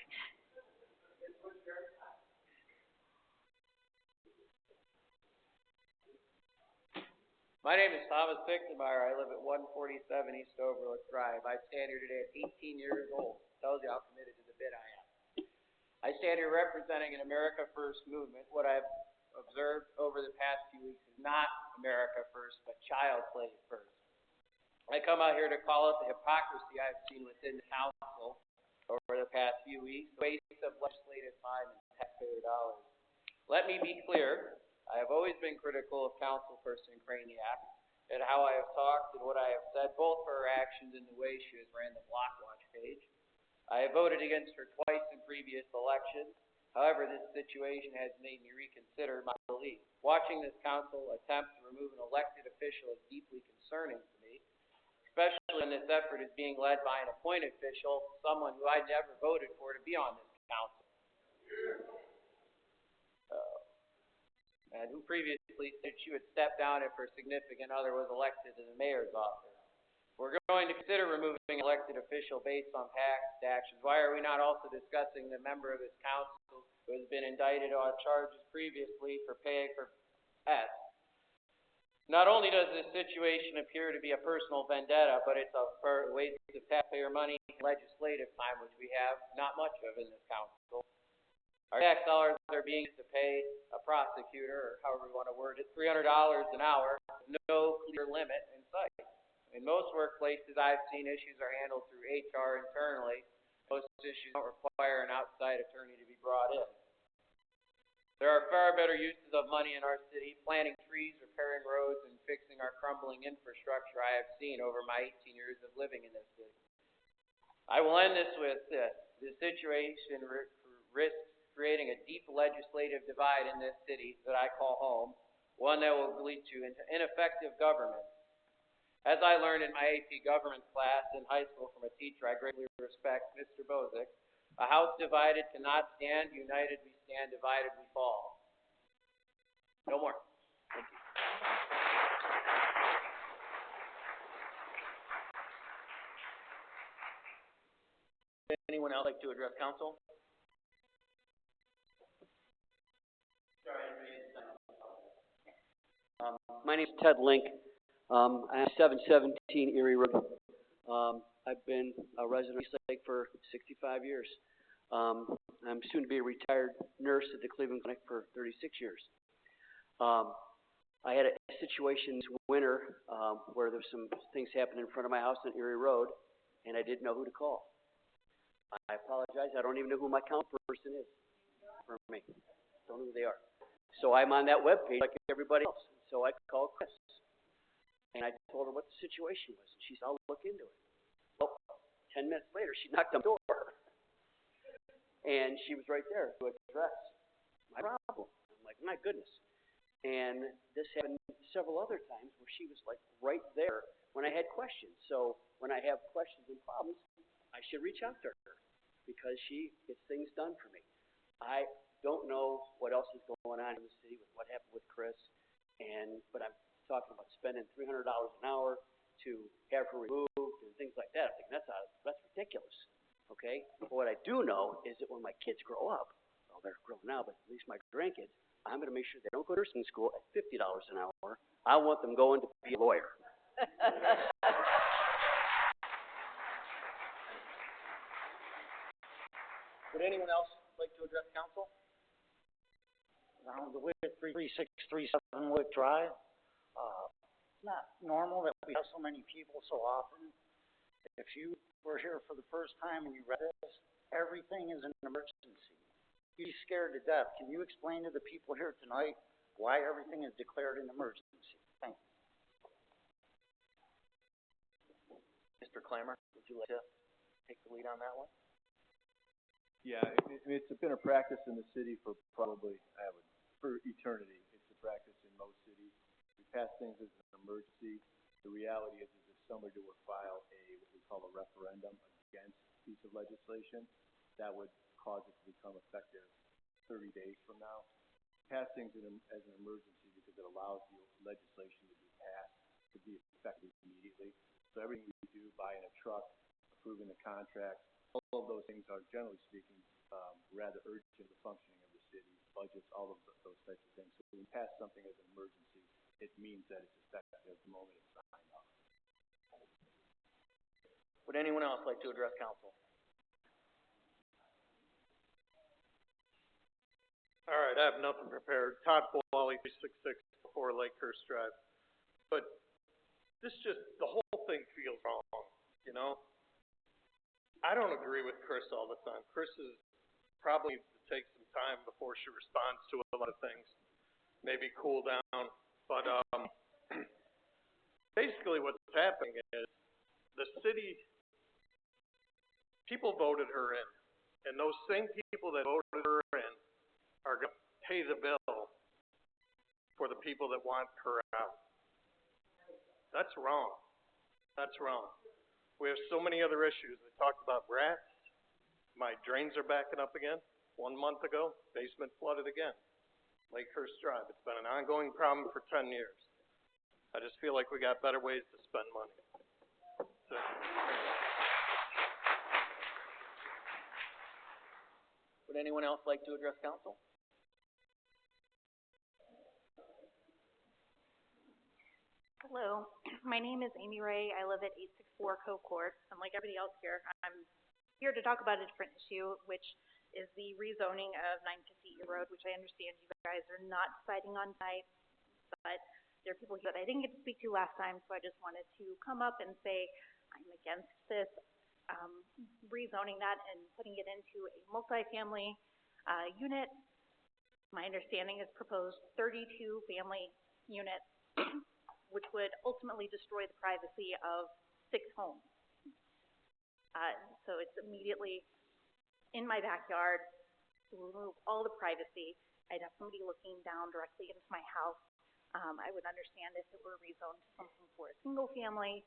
My name is Thomas Pixenmeyer. I live at 147 East Overlook Drive. I stand here today at 18 years old. Tells you how committed to the bid I am. I stand here representing an America First movement. What I've observed over the past few weeks is not America First, but child slave first. I come out here to call out the hypocrisy I've seen within the council over the past few weeks, waste of legislative time and taxpayer dollars. Let me be clear. I have always been critical of Councilperson Kraniak and how I have talked and what I have said, both for her actions and the way she has ran the Block Watch page. I have voted against her twice in previous elections. However, this situation has made me reconsider my belief. Watching this council attempt to remove an elected official is deeply concerning to me, especially when this effort is being led by an appointed official, someone who I never voted for to be on this council. and who previously said she would step down if her significant other was elected to the mayor's office. We're going to consider removing an elected official based on past actions. Why are we not also discussing the member of this council who has been indicted on charges previously for paying for pets? Not only does this situation appear to be a personal vendetta, but it's a waste of taxpayer money and legislative time, which we have not much of in this council. Our tax dollars are being used to pay a prosecutor, or however we want to word it, $300 an hour, with no clear limit in sight. In most workplaces I've seen, issues are handled through HR internally. Most issues don't require an outside attorney to be brought in. There are far better uses of money in our city, planting trees, repairing roads, and fixing our crumbling infrastructure I have seen over my 18 years of living in this city. I will end this with this. This situation risks creating a deep legislative divide in this city that I call home, one that will lead to ineffective government. As I learned in my AP government class in high school from a teacher I greatly respect, Mr. Bozick, a house divided cannot stand, united we stand, divided we fall. No more. Thank you. Anyone else like to address council? My name is Ted Link. I'm 717 Erie Road. I've been a resident of East Lake for 65 years. I'm soon to be a retired nurse at the Cleveland Clinic for 36 years. I had a situation this winter where there was some things happening in front of my house on Erie Road, and I didn't know who to call. I apologize. I don't even know who my council person is for me. Don't know who they are. So I'm on that webpage like everybody else. So I called Chris. And I told her what the situation was. And she said, I'll look into it. Well, 10 minutes later, she knocked on the door. And she was right there to address my problem. I'm like, my goodness. And this happened several other times where she was like right there when I had questions. So when I have questions and problems, I should reach out to her because she gets things done for me. I don't know what else is going on in the city with what happened with Chris, but I'm talking about spending $300 an hour to have her removed and things like that. I think that's ridiculous. Okay? But what I do know is that when my kids grow up, well, they're grown now, but at least my grandkids, I'm going to make sure they don't go to nursing school at $50 an hour. I want them going to be a lawyer. Would anyone else like to address council? Around the Wick 3637 Wick Drive. It's not normal that we have so many people so often. If you were here for the first time and you read this, everything is an emergency. You'd be scared to death. Can you explain to the people here tonight why everything is declared an emergency? Thank you. Mr. Clammer, would you like to take the lead on that one? Yeah, it's been a practice in the city for probably, for eternity. It's a practice in most cities. We pass things as an emergency. The reality is if somebody would file what we call a referendum against a piece of legislation, that would cause it to become effective 30 days from now. Pass things as an emergency because it allows the legislation to be passed to be effective immediately. So everything we do, buying a truck, approving the contract, all of those things are, generally speaking, rather urgent to the functioning of the city, budgets, all of those types of things. So when we pass something as an emergency, it means that it's effective at the moment it's signed off. Would anyone else like to address council? All right, I have nothing prepared. Todd Bolali, 366 Lakehurst Drive. But the whole thing feels wrong, you know? I don't agree with Chris all the time. Chris is probably needs to take some time before she responds to a lot of things. Maybe cool down. But basically what's happening is the city, people voted her in. And those same people that voted her in are going to pay the bill for the people that want her out. That's wrong. That's wrong. We have so many other issues. We talked about rats. My drains are backing up again. 1 month ago, basement flooded again. Lakehurst Drive. It's been an ongoing problem for 10 years. I just feel like we got better ways to spend money. So, Would anyone else like to address council? Hello, my name is Amy Ray. I live at 864 Cove Court. And like everybody else here, I'm here to talk about a different issue, which is the rezoning of 950 E Road, which I understand you guys are not deciding on tonight, but there are people here that I didn't get to speak to last time, so I just wanted to come up and say I'm against this, rezoning that and putting it into a multifamily unit. My understanding is proposed 32 family units, which would ultimately destroy the privacy of 6 homes. So it's immediately in my backyard, remove all the privacy. I'd have somebody looking down directly into my house. I would understand if it were rezoned to something for a single family,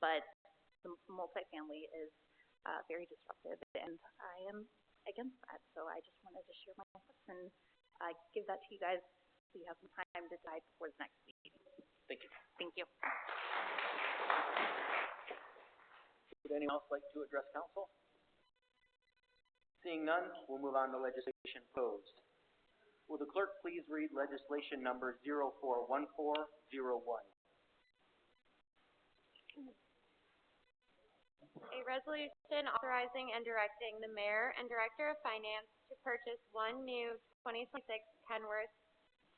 but the multifamily is very disruptive, and I am against that. So I just wanted to share my thoughts and give that to you guys so you have some time to decide before the next meeting. Thank you. Thank you. Would anyone else like to address council? Seeing none, we'll move on to legislation proposed. Will the clerk please read legislation number 041401? A resolution authorizing and directing the mayor and director of finance to purchase one new 2026 Kenworth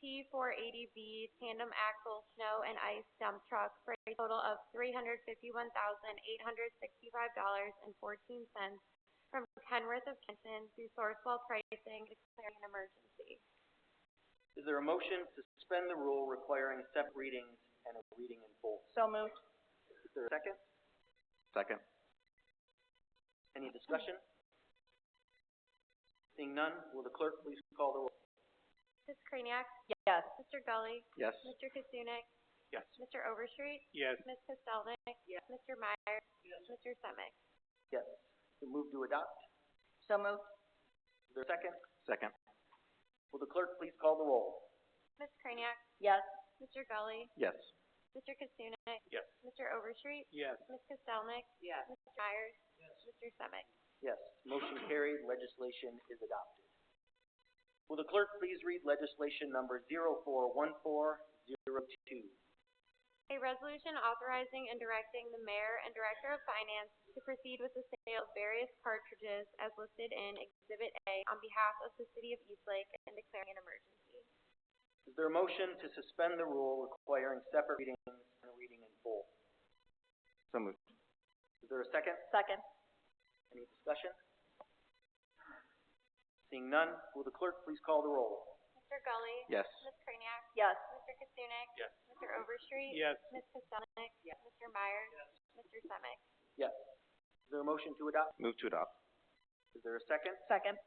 T480V tandem axle snow and ice dump truck for a total of $351,865.14 from Kenworth of Kenton through Sourcewell Pricing, declaring an emergency. Is there a motion to suspend the rule requiring separate readings and a reading in full? So moved. Is there a second? Second. Any discussion? Seeing none, will the clerk please call the roll? Ms. Kraniak? Yes. Mr. Gully? Yes. Mr. Kasunik? Yes. Mr. Overstreet? yes. Ms. Kostelnik? Yes. Mr. Myers? Yes. Mr. Semick? Yes. To move to adopt? So moved. Is there a second? Second. Will the clerk please call the roll? Ms. Kraniak? Yes. Mr. Gully? Yes. Mr. Kasunik? Yes. Mr. Overstreet? Yes. Ms. Kostelnik? Yes. Mr. Myers? Yes. Mr. Semick? Yes. Motion carried. Legislation is adopted. Will the clerk please read legislation number 041402? A resolution authorizing and directing the mayor and director of finance to proceed with the sale of various cartridges as listed in Exhibit A on behalf of the city of Eastlake and declaring an emergency. Is there a motion to suspend the rule requiring separate readings and a reading in full? So moved. Is there a second? Second. Any discussion? Seeing none, will the clerk please call the roll? Mr. Gully? Yes. Ms. Kraniak? Yes. Mr. Kasunik? Yes. Mr. Overstreet? Yes. Ms. Kostelnik? Yes. Mr. Myers? Yes. Mr. Semick? Yes. Is there a motion to adopt? Move to adopt. Is there a second? Second.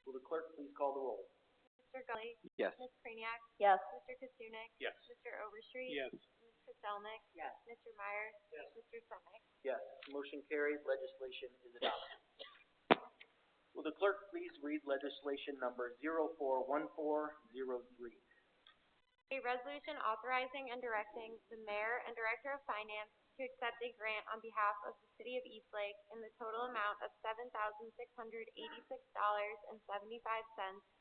Will the clerk please call the roll? Mr. Gully? Yes. Ms. Kraniak? Yes. Mr. Kasunik? Yes. Mr. Overstreet? Yes. Ms. Kostelnik? Yes. Mr. Myers? Yes. Mr. Semick? Yes. Motion carried. Legislation is adopted. Will the clerk please read legislation number 041403? A resolution authorizing and directing the mayor and director of finance to accept a grant on behalf of the city of Eastlake in the total amount of $7,686.75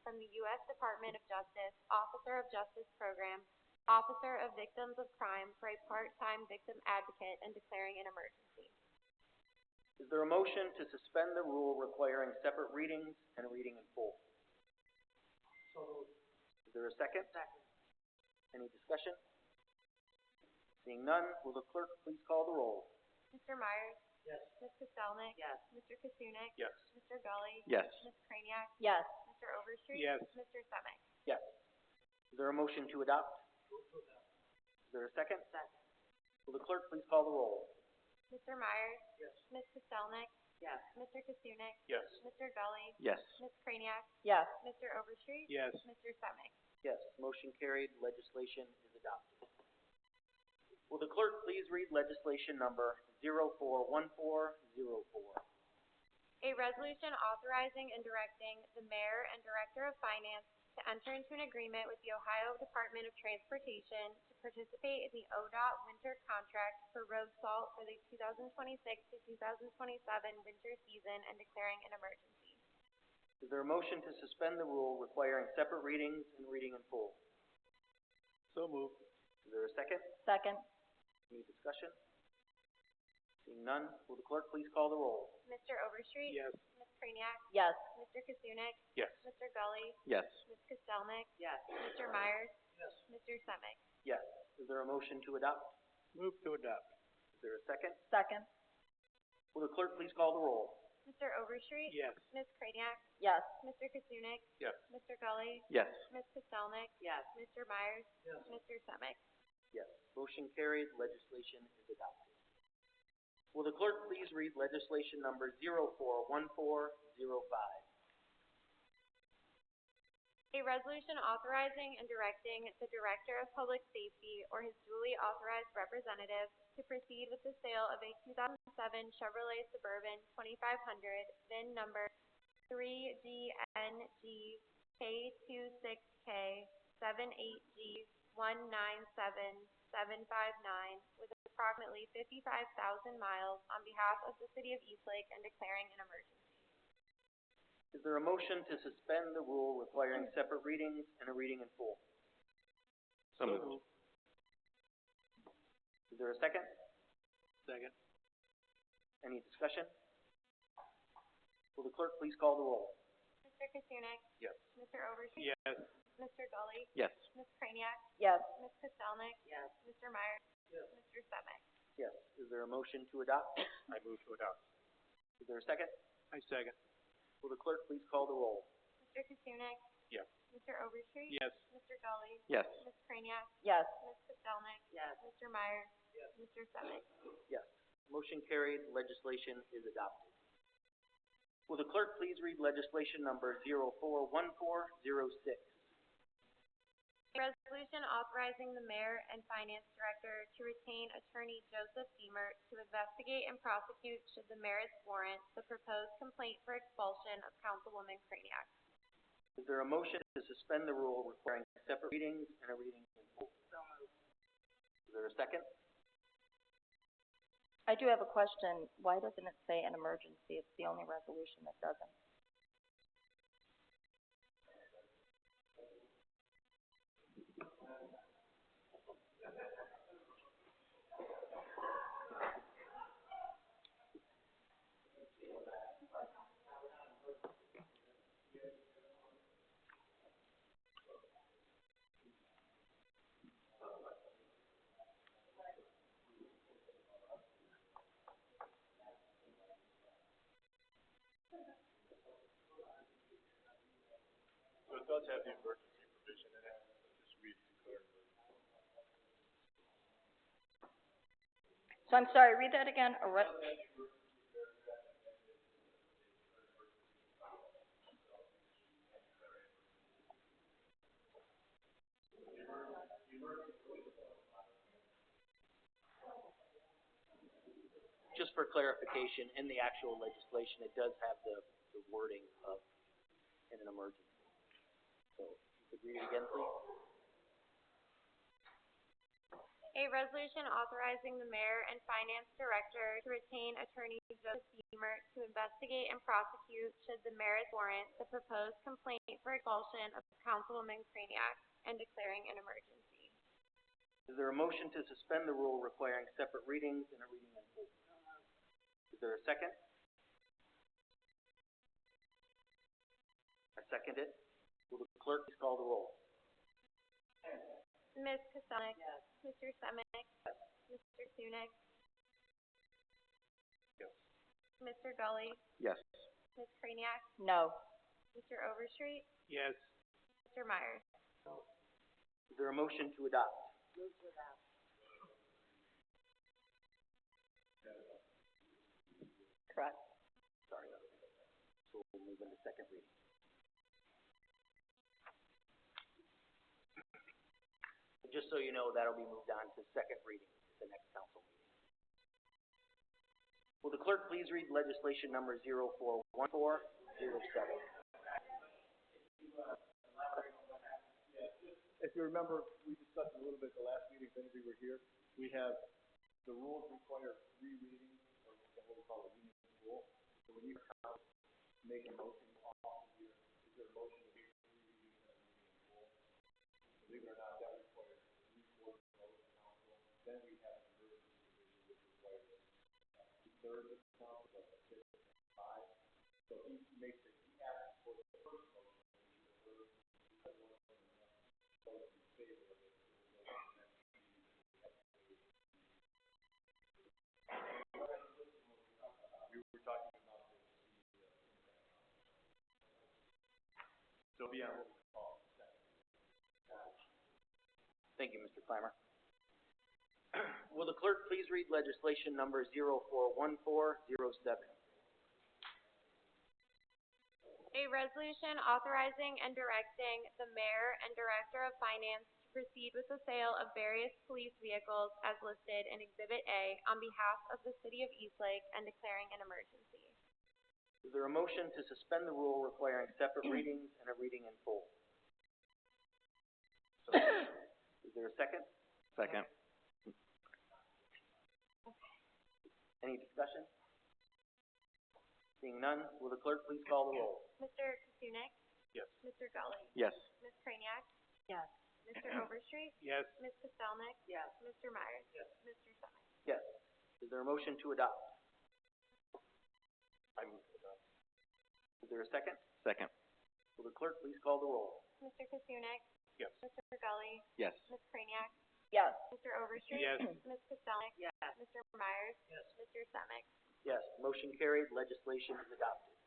from the U.S. Department of Justice, Officer of Justice Program, Officer of Victims of Crime for a part-time victim advocate and declaring an emergency. Is there a motion to suspend the rule requiring separate readings and a reading in full? So moved. Is there a second? Second. Any discussion? Seeing none, will the clerk please call the roll? Mr. Myers? Yes. Ms. Kostelnik? Yes. Mr. Kasunik? Yes. Mr. Gully? Yes. Ms. Kraniak? Yes. Mr. Overstreet? Yes. Mr. Semick? Yes. Is there a motion to adopt? Is there a second? Second. Will the clerk please call the roll? Mr. Myers? Yes. Ms. Kostelnik? Yes. Mr. Kasunik? Yes. Mr. Gully? Yes. Ms. Kraniak? Yes. Mr. Overstreet? Yes. Mr. Semick? Yes. Motion carried. Legislation is adopted. Will the clerk please read legislation number 041404? A resolution authorizing and directing the mayor and director of finance to enter into an agreement with the Ohio Department of Transportation to participate in the ODOT winter contract for road salt for the 2026 to 2027 winter season and declaring an emergency. Is there a motion to suspend the rule requiring separate readings and reading in full? So moved. Is there a second? Second. Any discussion? Seeing none, will the clerk please call the roll? Mr. Overstreet? Yes. Ms. Kraniak? Yes. Mr. Kasunik? Yes. Mr. Gully? Yes. Ms. Kostelnik? Yes. Mr. Myers? Yes. Mr. Semick? Yes. Is there a motion to adopt? Move to adopt. Is there a second? Second. Will the clerk please call the roll? Mr. Overstreet? Yes. Ms. Kraniak? Yes. Mr. Kasunik? Yes. Mr. Gully? Yes. Ms. Kostelnik? Yes. Mr. Myers? Yes. Mr. Semick? Yes. Motion carried, legislation is adopted. Will the clerk please read legislation number 041405? A resolution authorizing and directing the Director of Public Safety or his duly authorized representative to proceed with the sale of a 2007 Chevrolet Suburban 2500, VIN number 3DNG K26K78G197759 with approximately 55,000 miles on behalf of the City of Eastlake and declaring an emergency. Is there a motion to suspend the rule requiring separate readings and a reading in full? So moved. Is there a second? Second. Any discussion? Will the clerk please call the roll? Mr. Kasunik? Yes. Mr. Overstreet? Yes. Mr. Gully? Yes. Ms. Kraniak? Yes. Ms. Kostelnik? Yes. Mr. Myers? Yes. Mr. Semick? Yes. Is there a motion to adopt? I move to adopt. Is there a second? I second. Will the clerk please call the roll? Mr. Kasunik? Yes. Mr. Overstreet? Yes. Mr. Gully? Yes. Ms. Kraniak? Yes. Ms. Kostelnik? Yes. Mr. Myers? Yes. Mr. Semick? Yes. Motion carried, legislation is adopted. Will the clerk please read legislation number 041406? A resolution authorizing the mayor and finance director to retain attorney Joseph Deemer to investigate and prosecute, should the merits warrant, the proposed complaint for expulsion of Councilwoman Kraniak. Is there a motion to suspend the rule requiring separate readings and a reading in full? Is there a second? I do have a question. Why doesn't it say an emergency? It's the only resolution that doesn't. So it does have the emergency provision in it, so just read declare. So I'm sorry, read that again. Just for clarification, in the actual legislation, it does have the wording of in an emergency. So, you could read it again, please? A resolution authorizing the mayor and finance director to retain attorney Joseph Deemer to investigate and prosecute, should the merits warrant, the proposed complaint for expulsion of Councilwoman Kraniak and declaring an emergency. Is there a motion to suspend the rule requiring separate readings and a reading in full? Is there a second? I second it. Will the clerk please call the roll? Ms. Kostelnik? Yes. Mr. Semick? Yes. Mr. Kasunik? Yes. Mr. Gully? Yes. Ms. Kraniak? No. Mr. Overstreet? Yes. Mr. Myers? Is there a motion to adopt? Move to adopt. Correct. Sorry. So we'll move into second reading. Just so you know, that'll be moved on to second reading at the next council meeting. Will the clerk please read legislation number 041407? if you remember, we discussed a little bit at the last meeting, if any of you were here, we have, the rules require 3 readings, or what we call a reading rule. So when you make a motion off of your, is there a motion to make 3 readings and a reading rule? Believe it or not, that requires 3/4 vote of the council. Then we have an emergency provision which requires 2/3 of the council, so 6 and 5. So he makes it, he asks for the first motion, which is the third, because one of them votes in favor of it. We were talking about this. So yeah, what we call Thank you, Mr. Clymer. Will the clerk please read legislation number 041407? A resolution authorizing and directing the mayor and director of finance to proceed with the sale of various police vehicles as listed in Exhibit A on behalf of the city of Eastlake and declaring an emergency. Is there a motion to suspend the rule requiring separate readings and a reading in full? Is there a second? Second. Any discussion? Seeing none, will the clerk please call the roll? Mr. Kasunik? Yes. Mr. Gully? Yes. Ms. Kraniak? Yes. Mr. Overstreet? Yes. Ms. Pastelnick? Yes. Mr. Myers? Yes. Mr. Semick? Yes. Is there a motion to adopt? I move to adopt. Is there a second? Second. Will the clerk please call the roll? Mr. Kasunik? Yes. Mr. Gully? Yes. Ms. Kraniak? Yes. Mr. Overstreet? Yes. Ms. Pastelnick? Yes. Mr. Myers? Yes. Mr. Semick? Yes. Motion carried. Legislation is adopted.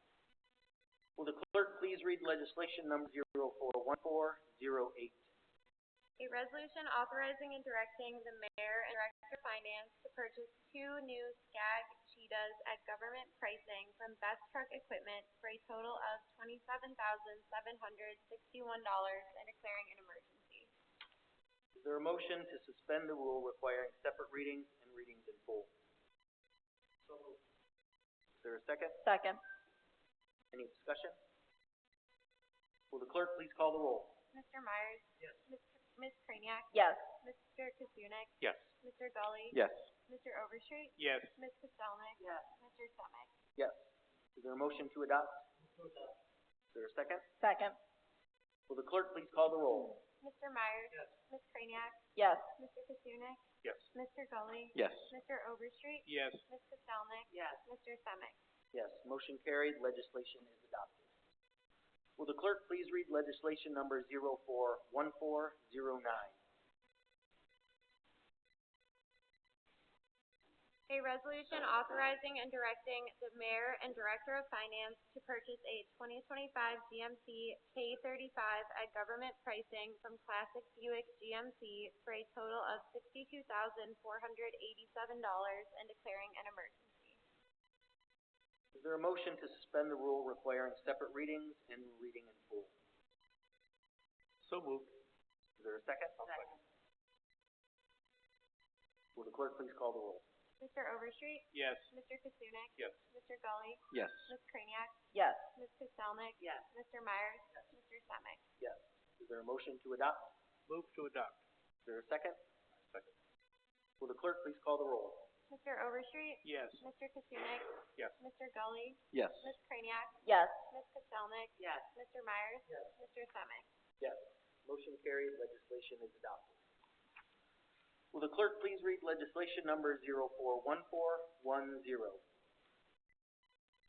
Will the clerk please read legislation number 041408? A resolution authorizing and directing the mayor and director of finance to purchase 2 new Skag Cheetahs at government pricing from Best Truck Equipment for a total of $27,761 and declaring an emergency. Is there a motion to suspend the rule requiring separate readings and readings in full? Is there a second? Second. Any discussion? Will the clerk please call the roll? Mr. Myers? Yes. Ms. Kraniak? Yes. Mr. Kasunik? Yes. Mr. Gully? Yes. Mr. Overstreet? Yes. Ms. Pastelnick? Yes. Mr. Semick? Yes. Is there a motion to adopt? Is there a second? Second. Will the clerk please call the roll? Mr. Myers? Yes. Ms. Kraniak? Yes. Mr. Kasunik? Yes. Mr. Gully? Yes. Mr. Overstreet? Yes. Ms. Pastelnick? Yes. Mr. Semick? Yes. Motion carried. Legislation is adopted. Will the clerk please read legislation number 041409? A resolution authorizing and directing the mayor and director of finance to purchase a 2025 GMC K35 at government pricing from Classic Buick GMC for a total of $62,487 and declaring an emergency. Is there a motion to suspend the rule requiring separate readings and reading in full? So moved. Is there a second? Second. Will the clerk please call the roll? Mr. Overstreet? Yes. Mr. Kasunik? Yes. Mr. Gully? Yes. Ms. Kraniak? Yes. Ms. Pastelnick? Yes. Mr. Myers? Mr. Semick? Yes. Is there a motion to adopt? Move to adopt. Is there a second? Second. Will the clerk please call the roll? Mr. Overstreet? Yes. Mr. Kasunik? Yes. Mr. Gully? Yes. Ms. Kraniak? Yes. Ms. Pastelnick? Yes. Mr. Myers? Yes. Mr. Semick? Yes. Motion carried. Legislation is adopted. Will the clerk please read legislation number 041410?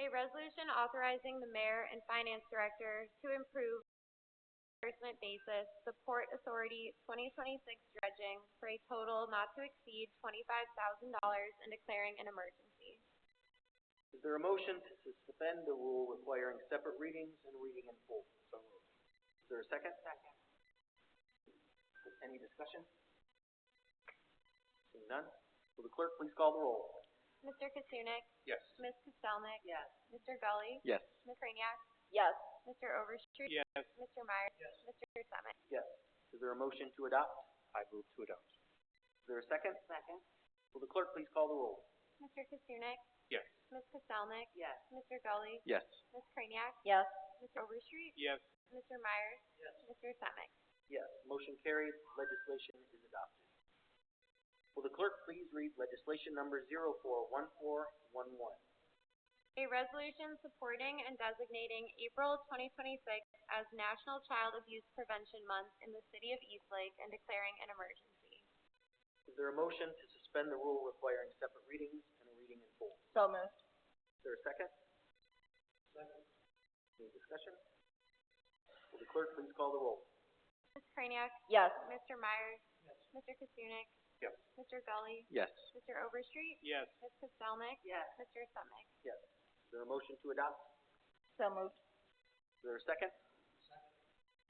A resolution authorizing the mayor and finance director to improve reimbursement basis the Port Authority 2026 dredging for a total not to exceed $25,000 and declaring an emergency. Is there a motion to suspend the rule requiring separate readings and reading in full? So moved. Is there a second? Second. Any discussion? Seeing none, will the clerk please call the roll? Mr. Kasunik? Yes. Ms. Pastelnick? Yes. Mr. Gully? Yes. Ms. Kraniak? Yes. Mr. Overstreet? Yes. Mr. Myers? Yes. Mr. Semick? Yes. Is there a motion to adopt? I move to adopt. Is there a second? Second. Will the clerk please call the roll? Mr. Kasunik? Yes. Ms. Pastelnick? Yes. Mr. Gully? Yes. Ms. Kraniak? Yes. Mr. Overstreet? Yes. Mr. Myers? Yes. Mr. Semick? Yes, motion carried, legislation is adopted. Will the clerk please read legislation number 041411? A resolution supporting and designating April 2026 as National Child Abuse Prevention Month in the city of Eastlake and declaring an emergency. Is there a motion to suspend the rule requiring separate readings and a reading in full? So moved. Is there a second? Second. Any discussion? Will the clerk please call the roll? Ms. Kraniak? Yes. Mr. Myers? Yes. Mr. Kasunik? Yes. Mr. Gully? Yes. Mr. Overstreet? Yes. Ms. Pastelnick? Yes. Mr. Semick? Yes. Is there a motion to adopt? So moved. Is there a second? Second.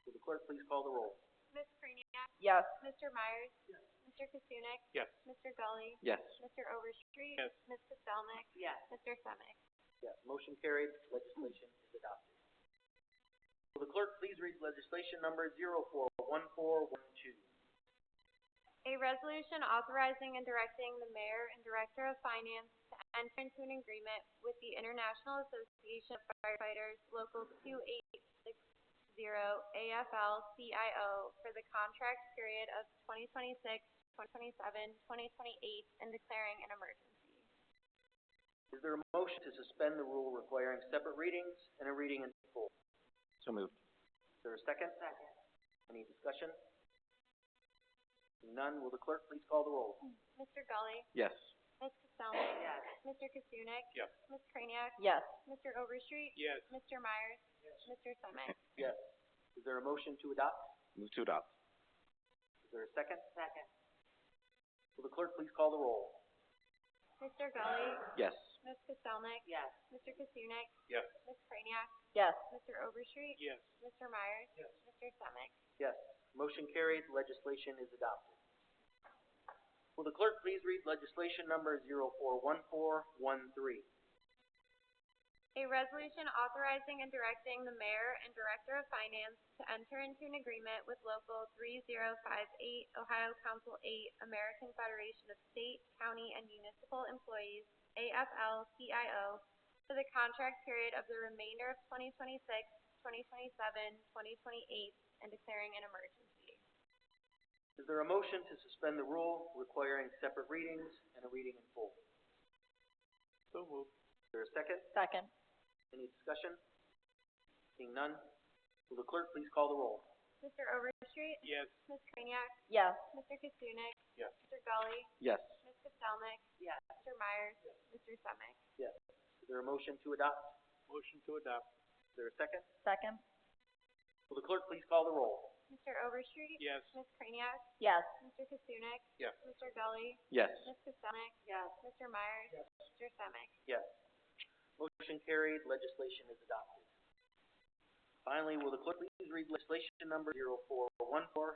Will the clerk please call the roll? Ms. Kraniak? Yes. Mr. Myers? Yes. Mr. Kasunik? Yes. Mr. Gully? Yes. Mr. Overstreet? Yes. Ms. Pastelnick? Yes. Mr. Semick? Yes. Motion carried, legislation is adopted. Will the clerk please read legislation number 041412? A resolution authorizing and directing the mayor and director of finance to enter into an agreement with the International Association of Firefighters Local 2860 AFL-CIO for the contract period of 2026, 2027, 2028, and declaring an emergency. Is there a motion to suspend the rule requiring separate readings and a reading in full? So moved. Is there a second? Second. Any discussion? Seeing none, will the clerk please call the roll? Mr. Gully? Yes. Ms. Pastelnick? Yes. Mr. Kasunik? Yes. Ms. Kraniak? Yes. Mr. Overstreet? Yes. Mr. Myers? Yes. Mr. Semick? Yes. Is there a motion to adopt? Move to adopt. Is there a second? Second. Will the clerk please call the roll? Mr. Gully? Yes. Ms. Pastelnick? Yes. Mr. Kasunik? Yes. Ms. Kraniak? Yes. Mr. Overstreet? Yes. Mr. Myers? Yes. Mr. Semick? Yes. Motion carried, legislation is adopted. Will the clerk please read legislation number 041413? A resolution authorizing and directing the mayor and director of finance to enter into an agreement with Local 3058, Ohio Council 8, American Federation of State, County, and Municipal Employees, AFL-CIO, for the contract period of the remainder of 2026, 2027, 2028, and declaring an emergency. Is there a motion to suspend the rule requiring separate readings and a reading in full? So moved. Is there a second? Second. Any discussion? Seeing none, will the clerk please call the roll? Mr. Overstreet? Yes. Ms. Kraniak? Yes. Mr. Kasunik? Yes. Mr. Gully? Yes. Ms. Pastelnick? Yes. Mr. Myers? Yes. Mr. Semick? Yes. Is there a motion to adopt? Motion to adopt. Is there a second? Second. Will the clerk please call the roll? Mr. Overstreet? Yes. Ms. Kraniak? Yes. Mr. Kasunik? Yes. Mr. Gully? Yes. Ms. Pastelnick? Yes. Mr. Myers? Yes. Mr. Semick? Yes. Motion carried, legislation is adopted. Finally, will the clerk please read legislation number 041414?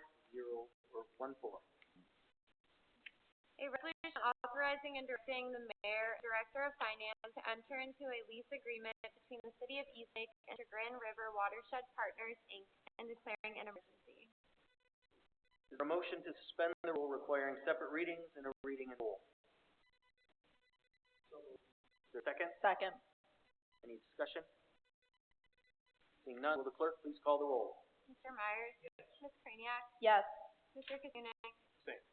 A resolution authorizing and directing the mayor, director of finance to enter into a lease agreement between the city of Eastlake and Grand River Watershed Partners, Inc., and declaring an emergency. Is there a motion to suspend the rule requiring separate readings and a reading in full? Is there a second? Second. Any discussion? Seeing none, will the clerk please call the roll? Mr. Myers? Yes. Ms. Kraniak? Yes. Mr. Kasunik? Same.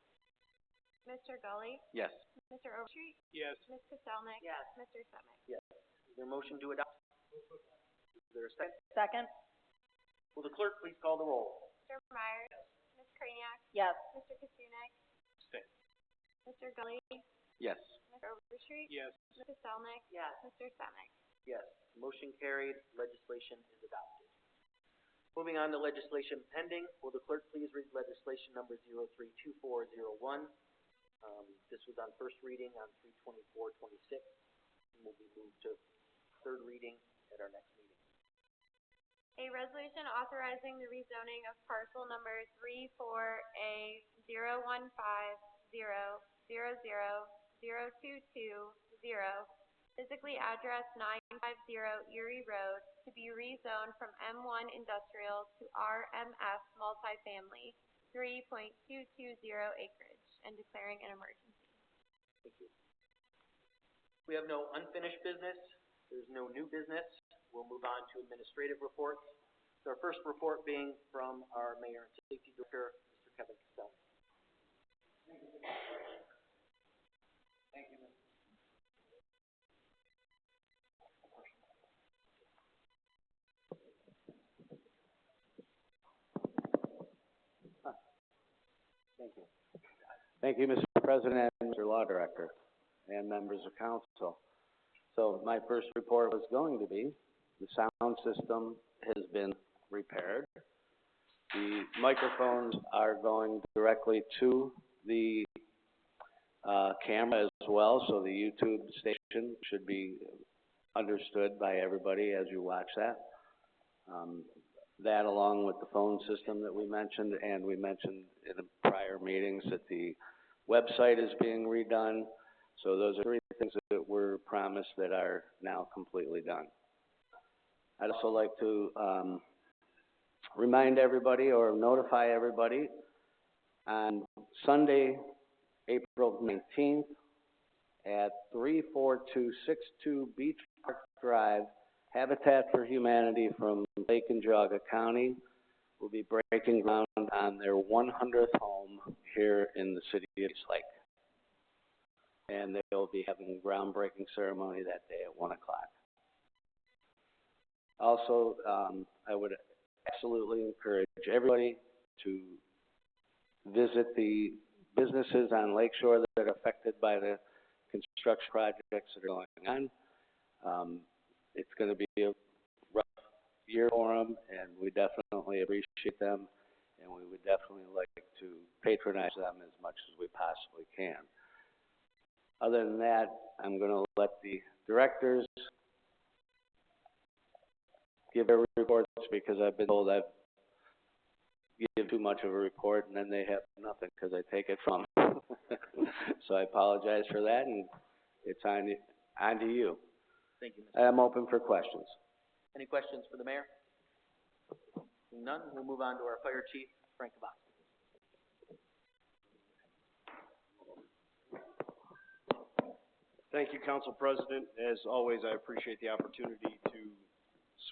Mr. Gully? Yes. Mr. Overstreet? Yes. Ms. Pastelnick? Yes. Mr. Semick? Yes. Is there a motion to adopt? Is there a second? Second. Will the clerk please call the roll? Mr. Myers? Ms. Kraniak? Yes. Mr. Kasunik? Same. Mr. Gully? Yes. Mr. Overstreet? Yes. Ms. Pastelnick? Yes. Mr. Semick? Yes. Motion carried, legislation is adopted. Moving on to legislation pending, will the clerk please read legislation number 032401? This was on first reading on 3/24/26, and will be moved to third reading at our next meeting. A resolution authorizing the rezoning of parcel number 34A01500002220, physically addressed 950 Erie Road, to be rezoned from M1 Industrial to RMF Multifamily, 3.220 acreage, and declaring an emergency. Thank you. We have no unfinished business. There's no new business. We'll move on to administrative reports. So our first report being from our Mayor and Safety Director, Mr. Kevin Costello. Thank you, Mr. Thank you. Thank you, Mr. President, and Mr. Law Director, and members of council. So my first report was going to be, the sound system has been repaired. The microphones are going directly to the camera as well, so the YouTube station should be understood by everybody as you watch that. That along with the phone system that we mentioned, and we mentioned in the prior meetings that the website is being redone. So those are three things that were promised that are now completely done. I'd also like to remind everybody or notify everybody on Sunday, April 19th at 34262 Beach Park Drive, Habitat for Humanity from Lake and Geauga County will be breaking ground on their 100th home here in the city of East Lake. And they will be having a groundbreaking ceremony that day at 1 o'clock. Also, I would absolutely encourage everybody to visit the businesses on Lakeshore that are affected by the construction projects that are going on. It's going to be a rough year for them, and we definitely appreciate them, and we would definitely like to patronize them as much as we possibly can. Other than that, I'm going to let the directors give their reports because I've been told I've given too much of a report and then they have nothing because I take it from them. So I apologize for that, and it's on to you. Thank you, Mr. I'm open for questions. Any questions for the mayor? Seeing none, we'll move on to our fire chief, Frank Kabas. Thank you, Council President. As always, I appreciate the opportunity to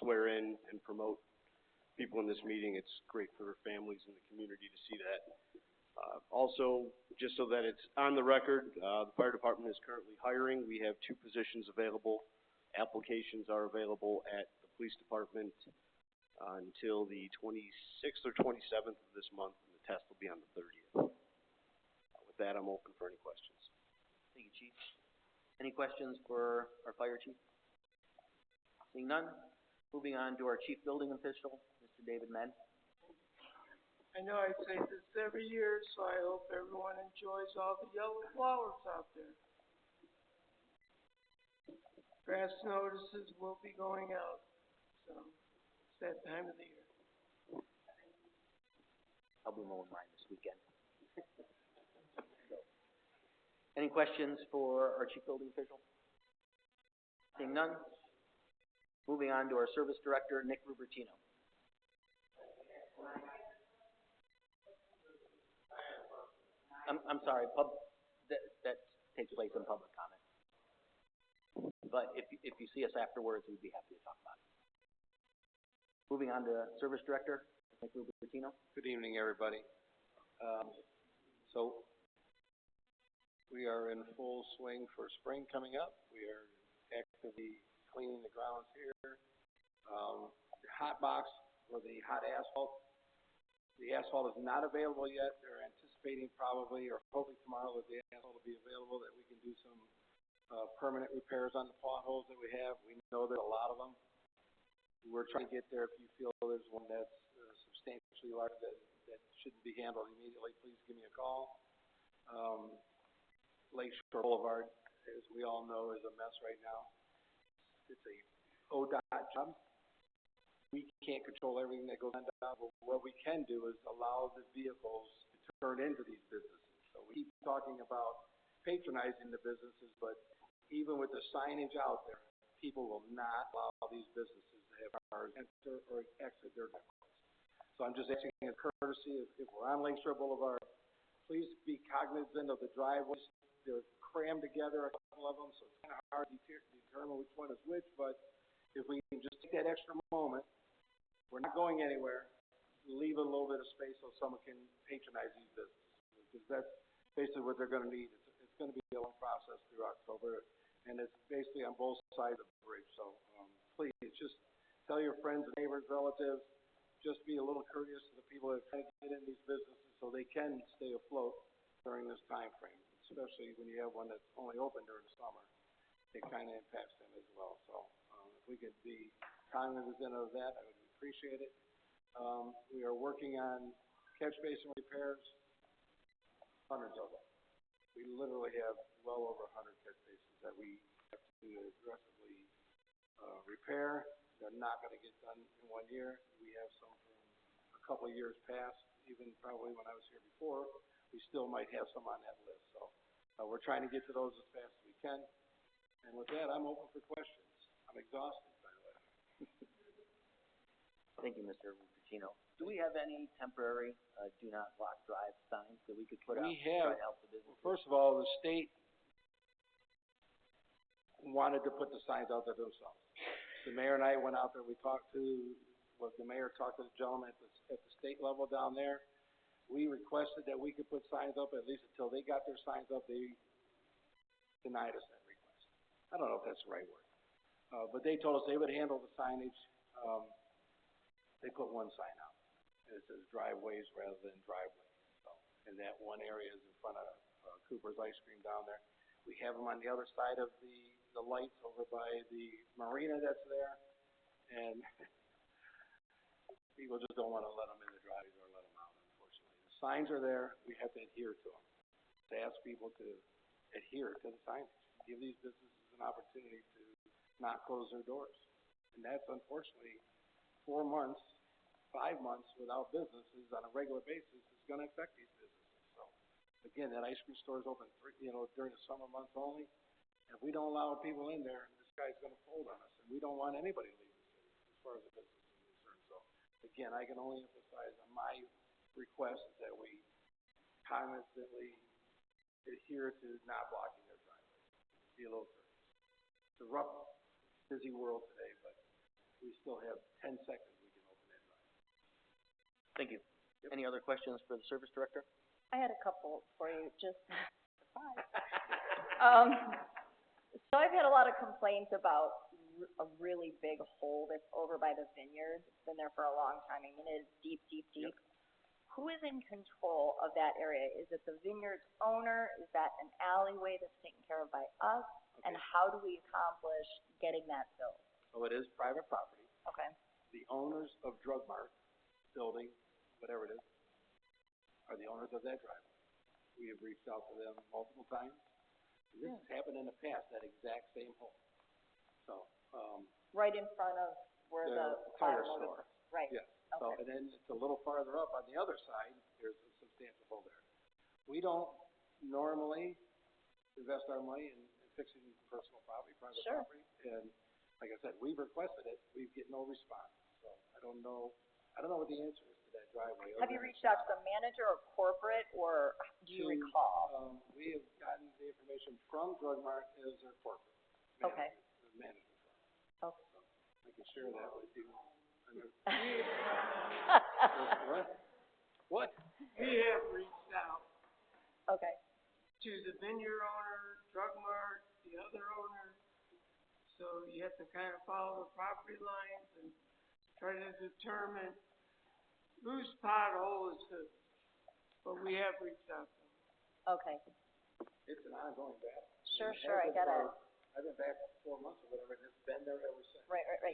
swear in and promote people in this meeting. It's great for their families and the community to see that. Also, just so that it's on the record, the fire department is currently hiring. We have 2 positions available. Applications are available at the police department until the 26th or 27th of this month, and the test will be on the 30th. With that, I'm open for any questions. Thank you, Chief. Any questions for our fire chief? Seeing none, moving on to our chief building official, Mr. David Menn. I know I say this every year, so I hope everyone enjoys all the yellow flowers out there. Grass notices will be going out, so it's that time of the year. I'll be mowing mine this weekend. Any questions for our chief building official? Seeing none, moving on to our service director, Nick Rubertino. I'm sorry, that takes place in public comment. But if you see us afterwards, we'd be happy to talk about it. Moving on to service director, Nick Rubertino. Good evening, everybody. So we are in full swing for spring coming up. We are actively cleaning the grounds here. The hot box or the hot asphalt, the asphalt is not available yet. They're anticipating probably or hoping tomorrow that the asphalt will be available, that we can do some permanent repairs on the potholes that we have. We know there's a lot of them. We're trying to get there. If you feel there's one that's substantially large that shouldn't be handled immediately, please give me a call. Lakeshore Boulevard, as we all know, is a mess right now. It's a ODOT job. We can't control everything that goes on down, but what we can do is allow the vehicles to turn into these businesses. So we keep talking about patronizing the businesses, but even with the signage out there, people will not allow these businesses to have cars enter or exit their networks. So I'm just asking a courtesy, if we're on Lakeshore Boulevard, please be cognizant of the driveways. They're crammed together, a couple of them, so it's kind of hard to determine which one is which, but if we can just take that extra moment we're not going anywhere. Leave a little bit of space so someone can patronize these businesses, because that's basically what they're gonna need. It's gonna be a long process through October, and it's basically on both sides of the bridge. So, please, just tell your friends, neighbors, relatives, just be a little courteous to the people that try to get in these businesses so they can stay afloat during this time frame, especially when you have one that's only open during the summer. It kind of impacts them as well. So, if we could be cognizant of that, I would appreciate it. We are working on catch basin repairs, hundreds of them. We literally have well over 100 catch basins that we have to aggressively repair. They're not going to get done in 1 year. We have some from a couple of years past, even probably when I was here before. We still might have some on that list. So we're trying to get to those as fast as we can. And with that, I'm open for questions. I'm exhausted, by the way. Thank you, Mr. Pacino. Do we have any temporary, do not block drive signs that we could put out to try to help the business? First of all, the state wanted to put the signs out there themselves. The mayor and I went out there, the mayor talked to the gentleman at the state level down there. We requested that we could put signs up, at least until they got their signs up. They denied us that request. I don't know if that's the right word. But they told us they would handle the signage. They put one sign out. It says driveways rather than driveways. So, and that one area is in front of Cooper's Ice Cream down there. We have them on the other side of the lights over by the marina that's there. And people just don't want to let them in the driveways or let them out, unfortunately. The signs are there. We have to adhere to them. To ask people to adhere to the signage. Give these businesses an opportunity to not close their doors. And that's unfortunately 4 months, 5 months without businesses on a regular basis is going to affect these businesses. So again, that ice cream store is open during the summer months only. If we don't allow people in there, this guy's going to fold on us, and we don't want anybody to leave the city as far as the business is concerned. So again, I can only emphasize on my request is that we constantly adhere to not blocking their driveways. Be a little courteous. It's a rough, busy world today, but we still have 10 seconds we can open that drive. Thank you. Any other questions for the service director? I had a couple for you, just, so I've had a lot of complaints about a really big hole that's over by the vineyard. It's been there for a long time. I mean, it is deep, deep, deep. Yep. Who is in control of that area? Is it the vineyard's owner? Is that an alleyway that's taken care of by us? Okay. And how do we accomplish getting that filled? So it is private property. Okay. The owners of Drug Mart building, whatever it is, are the owners of that driveway. We have reached out to them multiple times. This has happened in the past, that exact same hole. So, right in front of where the tire store. Right. Yes. Okay. So, and then it's a little farther up on the other side, there's a substantial hole there. We don't normally invest our money in fixing personal property, private property. And like I said, we've requested it. We've get no response. So I don't know what the answer is to that driveway. Have you reached out to the manager or corporate, or do you recall? We have gotten the information from Drug Mart as their corporate. Okay. The management firm. Okay. So I can share that with you. What? We have reached out. Okay. To the vineyard owner, Drug Mart, the other owner. So you have to kind of follow the property lines and try to determine whose pothole is who. But we have reached out to them. Okay. It's an ongoing battle. Sure, I get it. I've been back 4 months or whatever, and it's been there ever since. Right. And,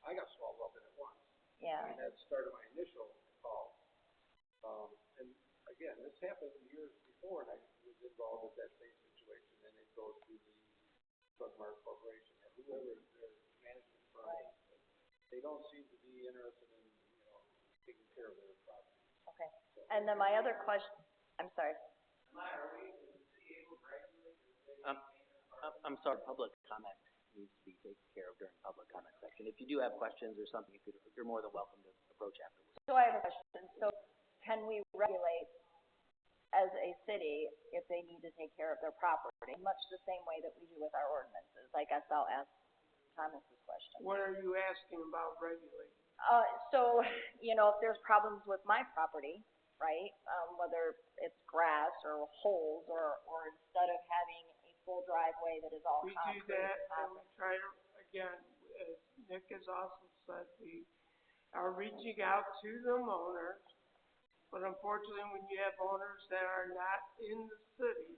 I got swallowed up in it once. Yeah. And that started my initial call. And again, this happened years before, and I was involved with that same situation, and it goes to the Drug Mart Corporation or whoever their management firm is. They don't seem to be interested in, taking care of their property. Okay. And then my other question, I'm sorry. I'm sorry, public comment needs to be taken care of during public comment section. If you do have questions or something, you're more than welcome to approach afterwards. So I have a question. So can we regulate as a city if they need to take care of their property, much the same way that we do with our ordinances? I guess I'll ask Thomas's question. What are you asking about regulating? So, if there's problems with my property, right, whether it's grass or holes or instead of having a full driveway that is all We concrete. do that, and we try to, again, as Nick has also said, we are reaching out to the owners, but unfortunately, when you have owners that are not in the city,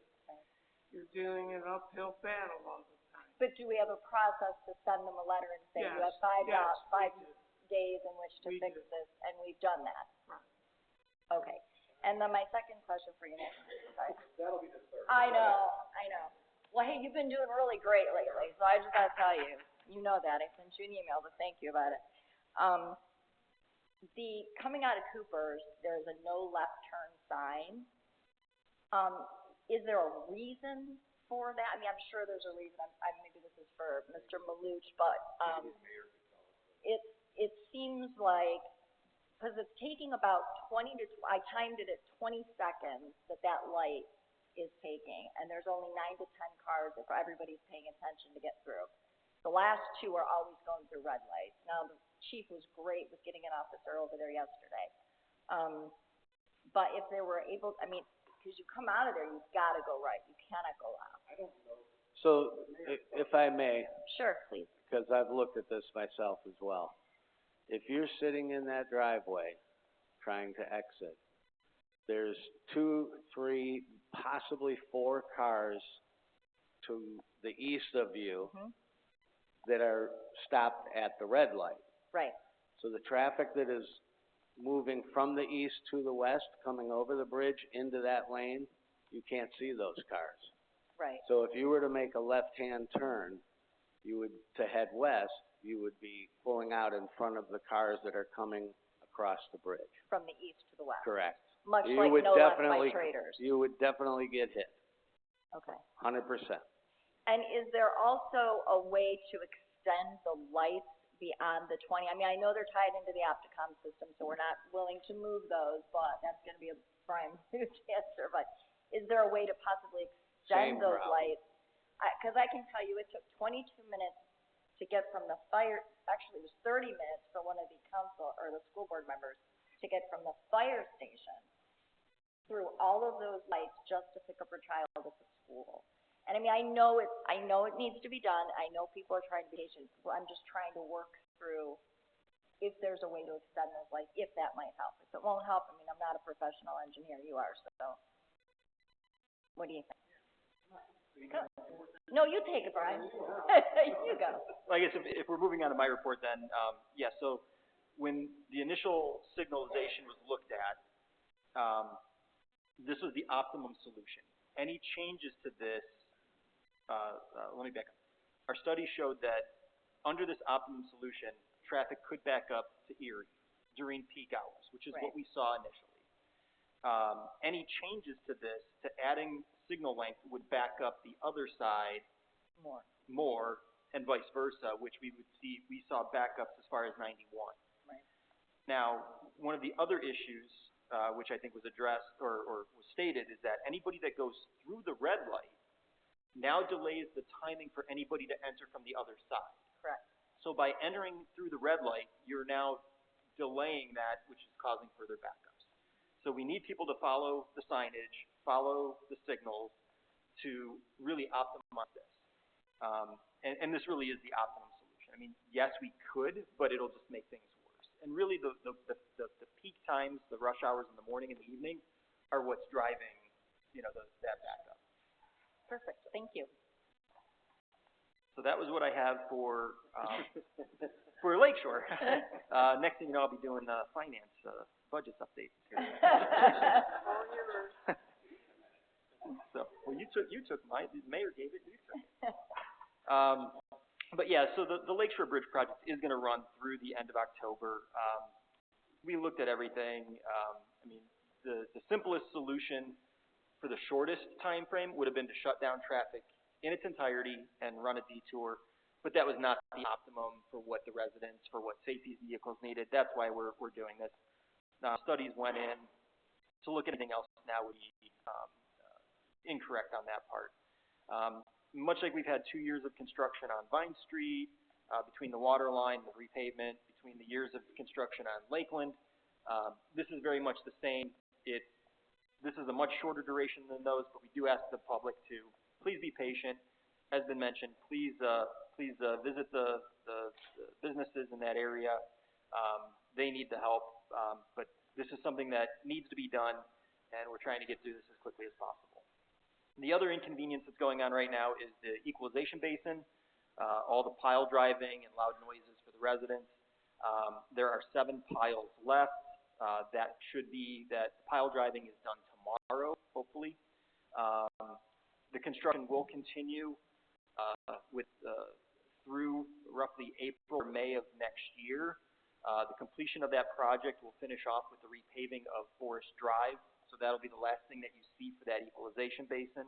you're dealing an uphill battle all the time. But do we have a process to send them a letter and say, you have Yes, five we do. days in which to We fix do. this, and we've done that? Right. Okay, and then my second question for you, Nick. That'll be the third. I know. Well, hey, you've been doing really great lately, so I just gotta tell you, you know that. I sent you an email to thank you about it. The coming out of Cooper's, there's a no left turn sign. Is there a reason for that? I mean, I'm sure there's a reason. Maybe this is for Mr. Maluch, but it seems like, because it's taking about I timed it at 20 seconds that light is taking, and there's only 9 to 10 cars if everybody's paying attention to get through. The last two are always going through red lights. Now, the chief was great with getting an officer over there yesterday. But if they were able, because you come out of there, you've got to go right. You cannot go left. I don't know. So, if I may, Sure, please. because I've looked at this myself as well. If you're sitting in that driveway trying to exit, there's 2, 3, possibly 4 cars to the east of you that are stopped at the red light. Right. So the traffic that is moving from the east to the west, coming over the bridge into that lane, you can't see those cars. Right. So if you were to make a left-hand turn, to head west, you would be pulling out in front of the cars that are coming across the bridge. From the east to the west. Correct. Much You like would no left by definitely- traders. You would definitely get hit, Okay. 100%. And is there also a way to extend the lights beyond the 20? I know they're tied into the Opticom system, so we're not willing to move those, but that's gonna be a Brian Maluch answer, but is there a way to possibly extend Same those problem. lights? Because I can tell you, it took 22 minutes to get from the actually it was 30 minutes for one of the the school board members to get from the fire station through all of those lights just to pick up her child at the school. And I know it needs to be done. I know people are trying to be patient. Well, I'm just trying to work through if there's a way to extend those lights, if that might help. If it won't help, I'm not a professional engineer. You are, so what do you think? Go. No, you take it, Brian. You go. Well, I guess if we're moving on to my report then, so when the initial signalization was looked at, this was the optimum solution. Any changes to this, let me back up. Our study showed that under this optimum solution, traffic could back up to Erie during peak hours, which is what we saw initially. Any changes to this, to adding signal length, would back up the other side more, and vice versa, which we saw backups as far as 91. Right. Now, one of the other issues, which I think was addressed or was stated, is that anybody that goes through the red light now delays the timing for anybody to enter from the other side. Correct. So by entering through the red light, you're now delaying that, which is causing further backups. So we need people to follow the signage, follow the signals to really optimize this. And this really is the optimum solution. Yes, we could, but it'll just make things worse. And really the peak times, the rush hours in the morning and the evening are what's driving, that backup. Perfect. Thank you. So that was what I have for Lakeshore. Next thing you know, I'll be doing finance budgets updates here. So, well, you took mine. The mayor gave it. You took it. But yeah, so the Lakeshore Bridge project is going to run through the end of October. We looked at everything. The simplest solution for the shortest time frame would have been to shut down traffic in its entirety and run a detour, but that was not the optimum for what the residents, for what safety vehicles needed. That's why we're doing this. Studies went in to look at anything else now would be incorrect on that part. Much like we've had 2 years of construction on Vine Street, between the water line, the repavement, between the years of construction on Lakeland. This is very much the same. This is a much shorter duration than those, but we do ask the public to please be patient. As been mentioned, please visit the businesses in that area. They need the help, but this is something that needs to be done, and we're trying to get through this as quickly as possible. The other inconvenience that's going on right now is the equalization basin, all the pile driving and loud noises for the residents. There are 7 piles left. That pile driving is done tomorrow, hopefully. The construction will continue through roughly April or May of next year. The completion of that project will finish off with the repaving of Forest Drive, so that'll be the last thing that you see for that equalization basin.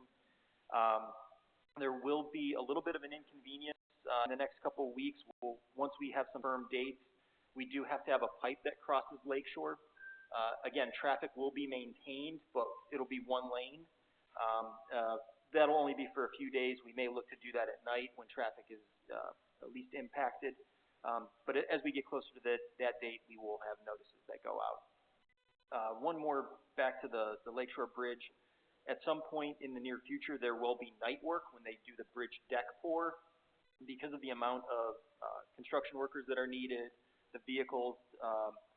There will be a little bit of an inconvenience in the next couple of weeks. Once we have some firm dates, we do have to have a pipe that crosses Lakeshore. Again, traffic will be maintained, but it'll be one lane. That'll only be for a few days. We may look to do that at night when traffic is at least impacted. But as we get closer to that date, we will have notices that go out. One more back to the Lakeshore Bridge. At some point in the near future, there will be night work when they do the bridge deck pour. Because of the amount of construction workers that are needed, the vehicles,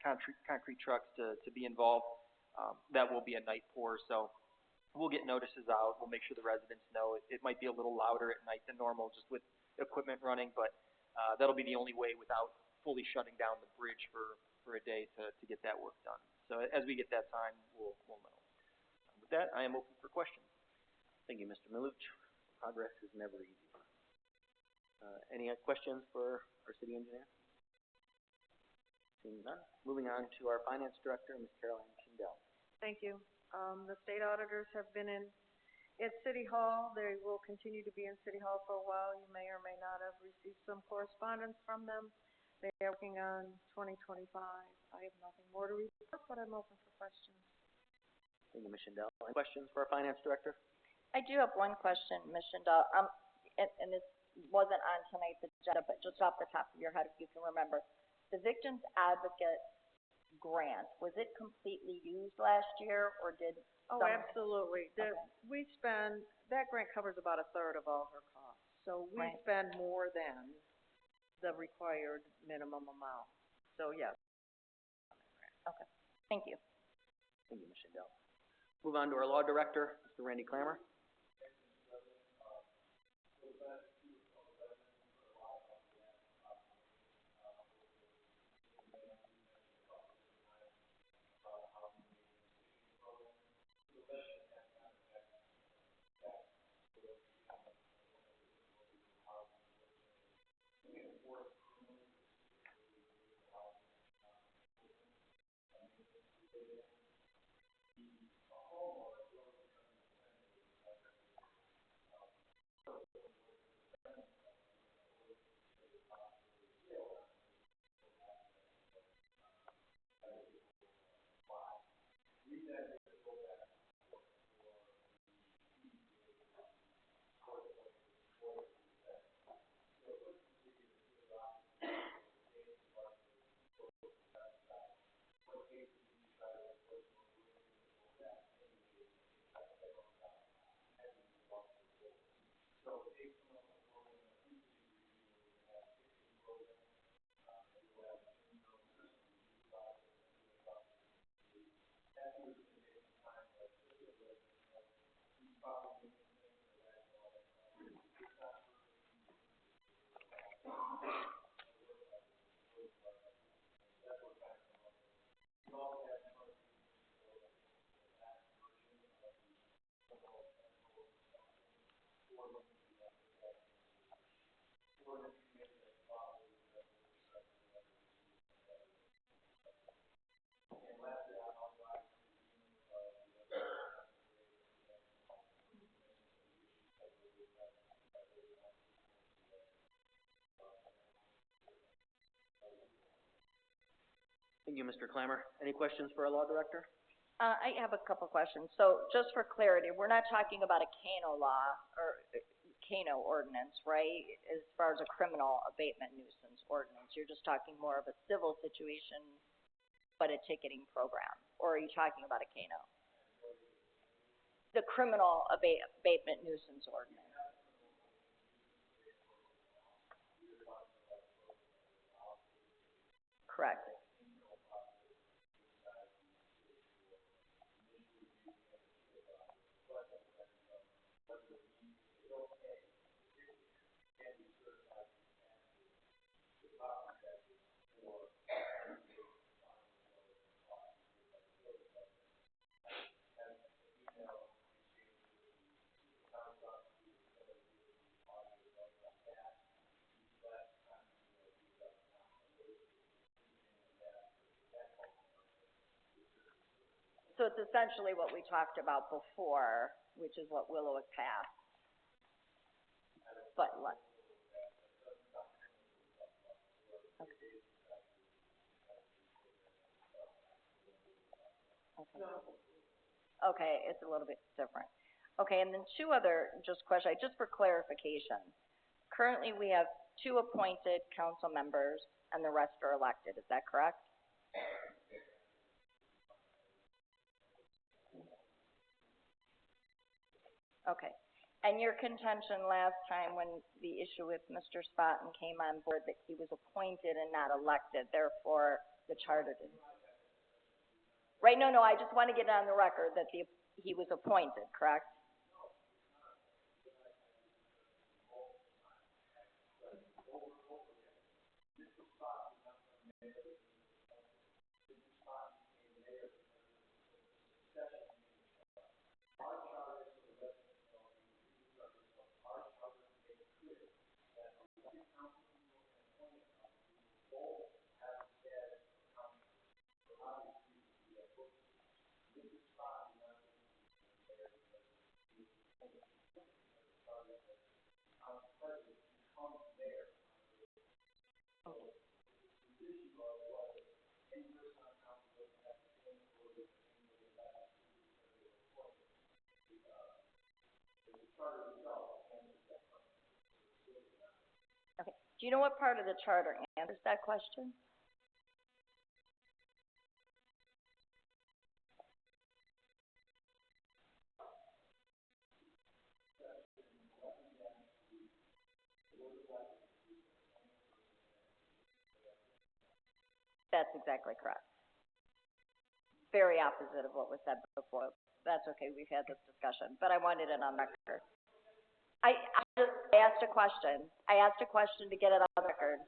concrete trucks to be involved, that will be a night pour. So we'll get notices out. We'll make sure the residents know. It might be a little louder at night than normal just with equipment running, but that'll be the only way without fully shutting down the bridge for a day to get that work done. So as we get that time, we'll know. With that, I am open for questions. Thank you, Mr. Miluch. Progress is never easy. Any questions for our city engineer? Seeing none. Moving on to our finance director, Ms. Caroline Schindel. Thank you. The state auditors have been at City Hall. They will continue to be in City Hall for a while. You may or may not have received some correspondence from them. They are working on 2025. I have nothing more to report, but I'm open for questions. Thank you, Ms. Schindel. Any questions for our finance director? I do have one question, Ms. Schindel, and this wasn't on tonight's agenda, but just off the top of your head, if you can remember. The Victims Advocate grant, was it completely used last year, or did Oh, absolutely. That grant covers about 1/3 of all her costs. So we spend more than the required minimum amount. So, yes. Okay. Thank you. Thank you, Ms. Schindel. Move on to our law director, Mr. Randy Clammer. Thank you, Mr. Clammer. Any questions for our law director? I have a couple questions. So just for clarity, we're not talking about a Kano law or Kano ordinance, right? As far as a criminal abatement nuisance ordinance, you're just talking more of a civil situation, but a ticketing program, or are you talking about a Kano? The criminal abatement nuisance ordinance. Correct. So it's essentially what we talked about before, which is what Willowick passed. But let. Okay, it's a little bit different. Okay, and then two other just questions, just for clarification. Currently, we have 2 appointed council members and the rest are elected. Is that correct? Okay. And your contention last time when the issue with Mr. Spotton came on board that he was appointed and not elected, therefore the charter didn't. Right, no, I just want to get it on the record that he was appointed, correct? Okay. Do you know what part of the charter answers that question? That's exactly correct. Very opposite of what was said before. That's okay, we've had this discussion, but I wanted it on record. I asked a question. I asked a question to get it on record.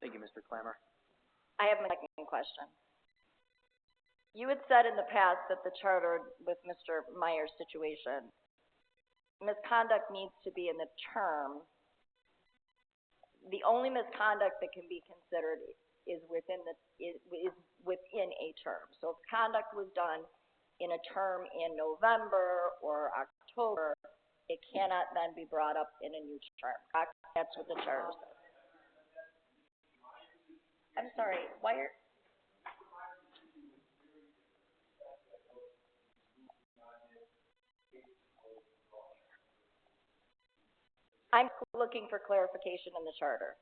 Thank you, Mr. Clammer. I have my second question. You had said in the past that the charter with Mr. Meyer's situation, misconduct needs to be in the term. The only misconduct that can be considered is within a term. So if conduct was done in a term in November or October, it cannot then be brought up in a new term. That's what the charter says. I'm sorry, why are... I'm looking for clarification in the charter.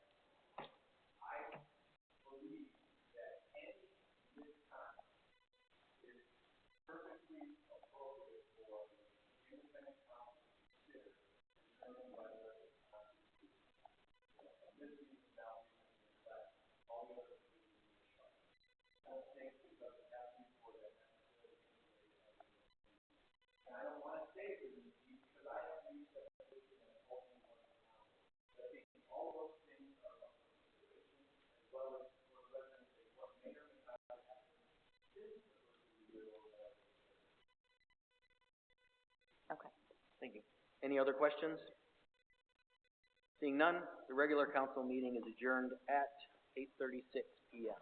Thank you. Any other questions? Seeing none, the regular council meeting is adjourned at 8:36 PM.